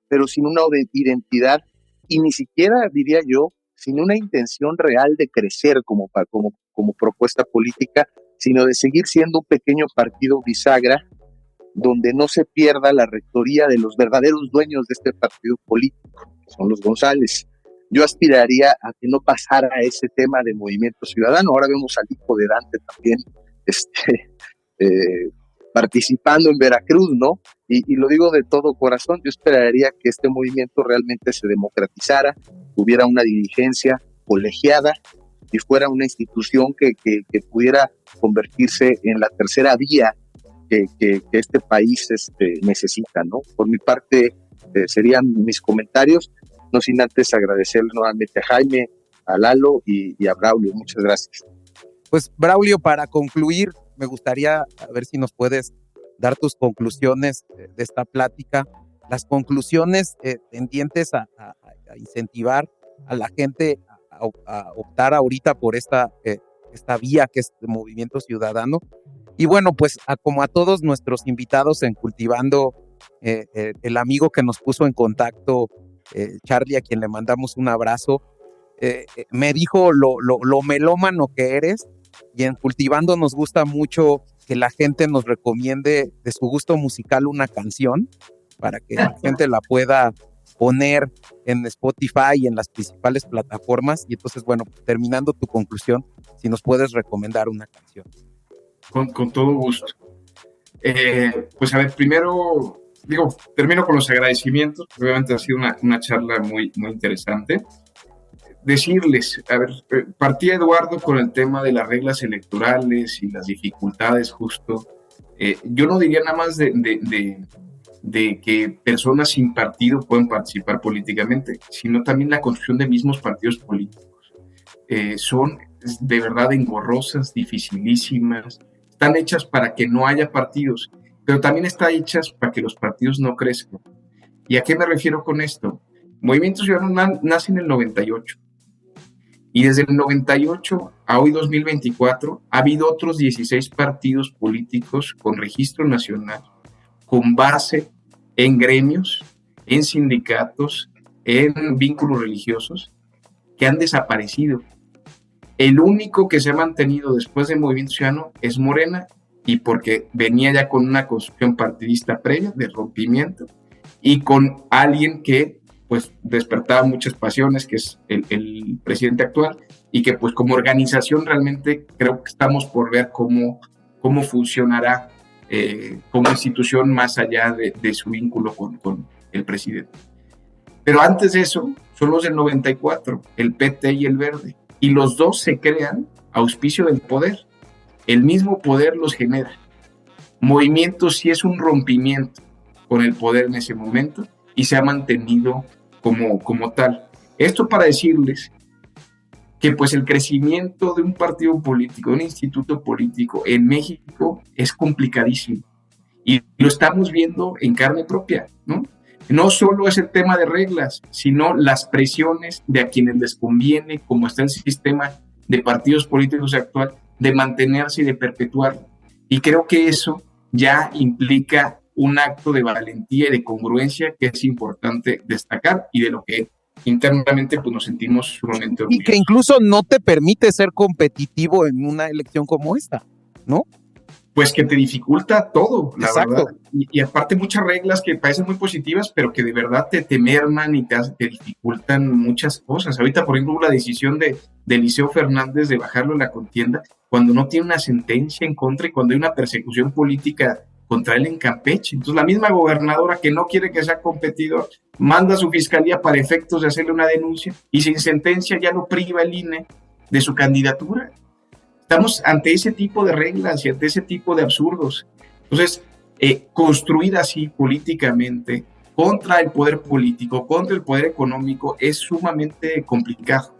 pero sin una identidad y ni siquiera, diría yo, sin una intención real de crecer como propuesta política, sino de seguir siendo un pequeño partido bisagra donde no se pierda la rectoría de los verdaderos dueños de este partido político, que son los González. Yo aspiraría a que no pasara ese tema de Movimiento Ciudadano. Ahora vemos al hijo de Dante también participando en Veracruz, ¿no? Y lo digo de todo corazón, yo esperaría que este movimiento realmente se democratizara, tuviera una dirigencia colegiada y fuera una institución que pudiera convertirse en la tercera vía que este país necesita, ¿no? Por mi parte, serían mis comentarios, no sin antes agradecerle nuevamente a Jaime, a Lalo y a Braulio. Muchas gracias. Pues Braulio, para concluir, me gustaría ver si nos puedes dar tus conclusiones de esta plática, las conclusiones tendientes a incentivar a la gente a optar ahorita por esta vía que es el Movimiento Ciudadano, Y bueno, pues como a todos nuestros invitados en Cultivando, el amigo que nos puso en contacto, Charlie, a quien le mandamos un abrazo, me dijo lo melómano que eres, y en Cultivando nos gusta mucho que la gente nos recomiende de su gusto musical una canción para que la gente la pueda poner en Spotify y en las principales plataformas. Y entonces, bueno, terminando tu conclusión, si nos puedes recomendar una canción. Con todo gusto. Pues a ver, primero, termino con los agradecimientos. Obviamente ha sido una charla muy, muy interesante. Decirles, a ver, partía Eduardo con el tema de las reglas electorales y las dificultades justo. Yo no diría nada más de que personas sin partido pueden participar políticamente, sino también la construcción de mismos partidos políticos. Son de verdad engorrosas, dificilísimas, están hechas para que no haya partidos, pero también están hechas para que los partidos no crezcan. ¿Y a qué me refiero con esto? Movimiento Ciudadano nace en el 98. Y desde el 98 a hoy 2024 ha habido otros 16 partidos políticos con registro nacional, con base en gremios, en sindicatos, en vínculos religiosos, que han desaparecido. El único que se ha mantenido después del Movimiento Ciudadano es Morena, y porque venía ya con una construcción partidista previa de rompimiento y con alguien que pues despertaba muchas pasiones, que es el presidente actual, y que pues como organización realmente creo que estamos por ver cómo funcionará como institución más allá de su vínculo con el presidente. Pero antes de eso, son los del 94, el PT y el Verde, y los dos se crean a auspicio del poder. El mismo poder los genera. Movimiento sí es un rompimiento con el poder en ese momento y se ha mantenido como tal. Esto para decirles que pues el crecimiento de un partido político, de un instituto político en México es complicadísimo y lo estamos viendo en carne propia, ¿no? No solo es el tema de reglas, sino las presiones de a quienes les conviene, como está el sistema de partidos políticos actual, de mantenerse y de perpetuarlo. Y creo que eso ya implica un acto de valentía y de congruencia que es importante destacar y de lo que internamente pues, nos sentimos sumamente orgullosos. Y que incluso no te permite ser competitivo en una elección como esta, ¿no? Pues que te dificulta todo, la verdad. Y aparte muchas reglas que parecen muy positivas, pero que de verdad te merman y te dificultan muchas cosas. Ahorita, por ejemplo, la decisión de Eliseo Fernández de bajarlo en la contienda, cuando no tiene una sentencia en contra y cuando hay una persecución política contra él en Campeche. Entonces la misma gobernadora que no quiere que sea competidor manda a su fiscalía para efectos de hacerle una denuncia y sin sentencia ya lo priva el INE de su candidatura. Estamos ante ese tipo de reglas y ante ese tipo de absurdos. Entonces, construir así políticamente contra el poder político, contra el poder económico, es sumamente complicado.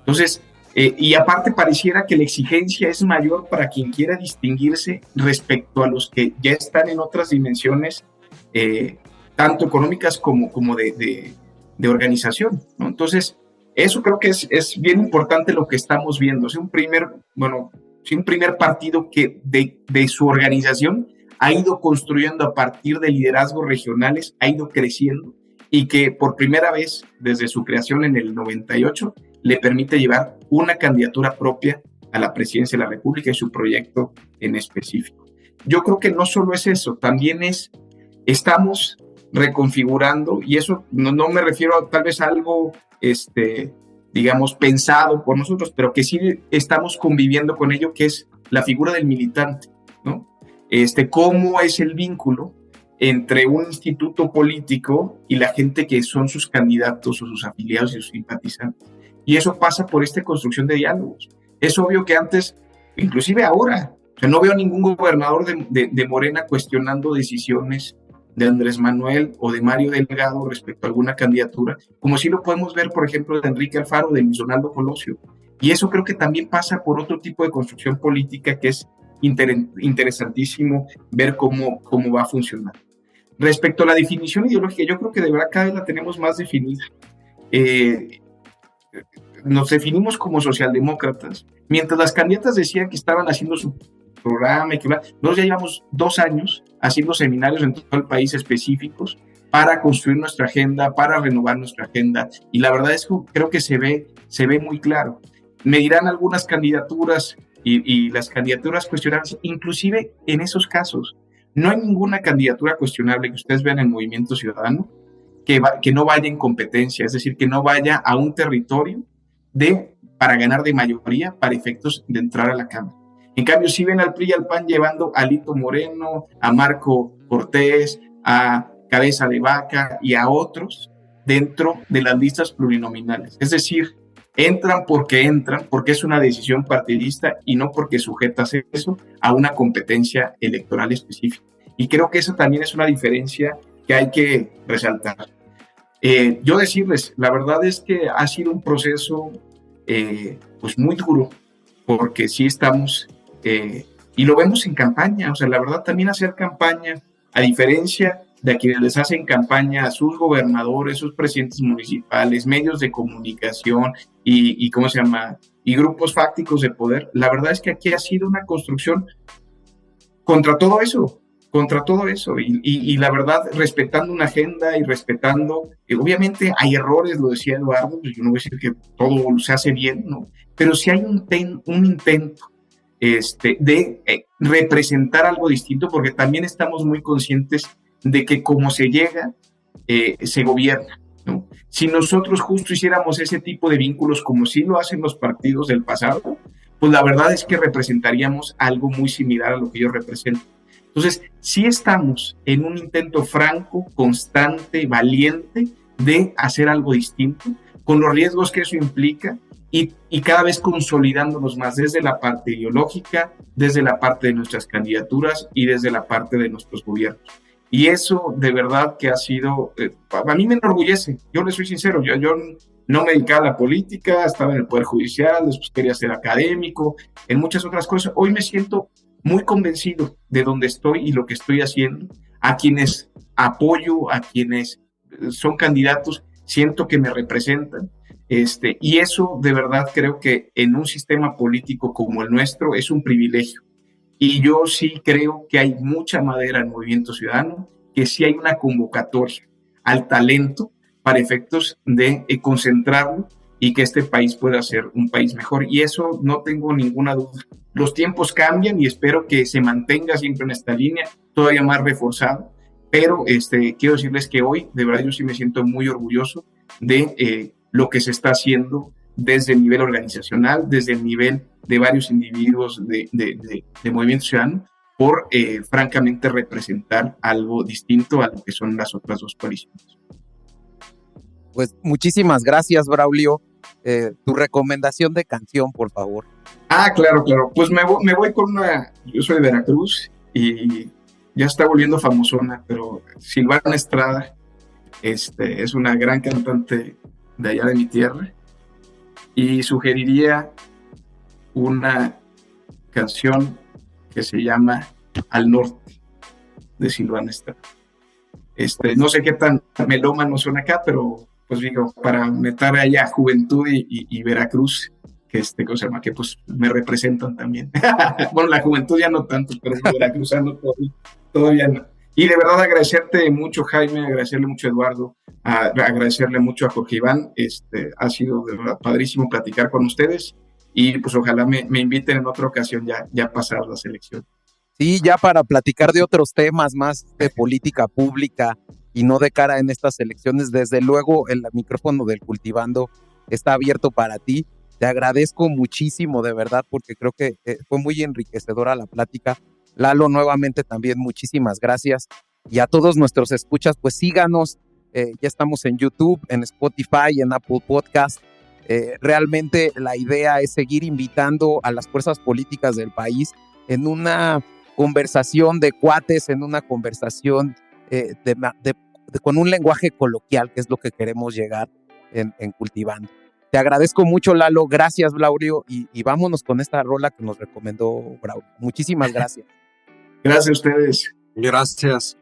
Entonces, y aparte pareciera que la exigencia es mayor para quien quiera distinguirse respecto a los que ya están en otras dimensiones, tanto económicas como de organización, ¿no? Entonces, eso creo que es bien importante lo que estamos viendo. Es un primer partido que de su organización ha ido construyendo a partir de liderazgos regionales, ha ido creciendo y que por primera vez desde su creación en el 98 le permite llevar una candidatura propia a la presidencia de la República y su proyecto en específico. Yo creo que no solo es eso, también estamos reconfigurando, y eso no me refiero a tal vez a algo digamos, pensado por nosotros, pero que sí estamos conviviendo con ello, que es la figura del militante, ¿no? Cómo es el vínculo entre un instituto político y la gente que son sus candidatos o sus afiliados y sus simpatizantes. Y eso pasa por esta construcción de diálogos. Es obvio que antes, inclusive ahora, o sea, no veo ningún gobernador de Morena cuestionando decisiones de Andrés Manuel o de Mario Delgado respecto a alguna candidatura, como sí lo podemos ver, por ejemplo, de Enrique Alfaro, de Luis Donaldo Colosio. Y eso creo que también pasa por otro tipo de construcción política que es interesantísimo ver cómo va a funcionar. Respecto a la definición ideológica, yo creo que de verdad cada vez la tenemos más definida. Nos definimos como socialdemócratas, mientras las candidatas decían que estaban haciendo programa y que bla. Nosotros ya llevamos 2 años haciendo seminarios en todo el país específicos para construir nuestra agenda, para renovar nuestra agenda. Y la verdad es que creo que se ve muy claro. Me dirán algunas candidaturas y las candidaturas cuestionables, inclusive en esos casos, no hay ninguna candidatura cuestionable que ustedes vean en Movimiento Ciudadano que no vaya en competencia, es decir, que no vaya a un territorio para ganar de mayoría para efectos de entrar a la Cámara. En cambio, si ven al PRI y al PAN llevando a Alito Moreno, a Marco Cortés, a Cabeza de Vaca y a otros dentro de las listas plurinominales. Es decir, entran porque es una decisión partidista y no porque sujetas eso a una competencia electoral específica. Y creo que eso también es una diferencia que hay que resaltar. Yo decirles, la verdad es que ha sido un proceso pues muy duro, porque sí estamos, y lo vemos en campaña, o sea, la verdad también hacer campaña, a diferencia de a quienes les hacen campaña a sus gobernadores, sus presidentes municipales, medios de comunicación y ¿cómo se llama? Y grupos fácticos de poder, la verdad es que aquí ha sido una construcción contra todo eso, y la verdad, respetando una agenda y respetando, obviamente hay errores, lo decía Eduardo, pues yo no voy a decir que todo se hace bien, ¿no? Pero sí hay un intento de representar algo distinto, porque también estamos muy conscientes de que como se llega, se gobierna, ¿no? Si nosotros justo hiciéramos ese tipo de vínculos como sí lo hacen los partidos del pasado, pues la verdad es que representaríamos algo muy similar a lo que yo represento. Entonces, sí estamos en un intento franco, constante, valiente de hacer algo distinto, con los riesgos que eso implica y cada vez consolidándonos más desde la parte ideológica, desde la parte de nuestras candidaturas y desde la parte de nuestros gobiernos. Y eso de verdad que ha sido, a mí me enorgullece, yo les soy sincero, yo no me dedicaba a la política, estaba en el Poder Judicial, después quería ser académico, en muchas otras cosas. Hoy me siento muy convencido de dónde estoy y lo que estoy haciendo, a quienes apoyo, a quienes son candidatos, siento que me representan, y eso de verdad creo que en un sistema político como el nuestro es un privilegio. Y yo sí creo que hay mucha madera en Movimiento Ciudadano, que sí hay una convocatoria al talento para efectos de concentrarlo y que este país pueda ser un país mejor. Y eso no tengo ninguna duda. Los tiempos cambian y espero que se mantenga siempre en esta línea, todavía más reforzado. Pero quiero decirles que hoy, de verdad, yo sí me siento muy orgulloso de lo que se está haciendo desde el nivel organizacional, desde el nivel de varios individuos de Movimiento Ciudadano, por francamente representar algo distinto a lo que son las otras dos coaliciones. Pues muchísimas gracias, Braulio. Tu recomendación de canción, por favor. Claro. Pues me voy con una. Yo soy de Veracruz y ya está volviendo famosona, pero Silvana Estrada es una gran cantante de allá de mi tierra. Y sugeriría una canción que se llama Al Norte, de Silvana Estrada. No sé qué tan melómano suena acá, pero pues digo, para meter allá Juventud y Veracruz, que que pues me representan también. Bueno, la Juventud ya no tanto, pero el veracruzano todavía no. Y de verdad agradecerte mucho, Jaime, agradecerle mucho a Eduardo, agradecerle mucho a Jorge Iván. Ha sido de verdad padrísimo platicar con ustedes y pues ojalá me inviten en otra ocasión ya pasar las elecciones. Sí, ya para platicar de otros temas más de política pública y no de cara en estas elecciones, desde luego el micrófono del Cultivando está abierto para ti. Te agradezco muchísimo, de verdad, porque creo que fue muy enriquecedora la plática. Lalo, nuevamente también muchísimas gracias. Y a todos nuestros escuchas, pues síganos. Ya estamos en YouTube, en Spotify, en Apple Podcast. Realmente la idea es seguir invitando a las fuerzas políticas del país en una conversación de cuates, en una conversación con un lenguaje coloquial, que es lo que queremos llegar en Cultivando. Te agradezco mucho, Lalo. Gracias, Braulio. Y vámonos con esta rola que nos recomendó Braulio. Muchísimas gracias. Gracias a ustedes. Gracias.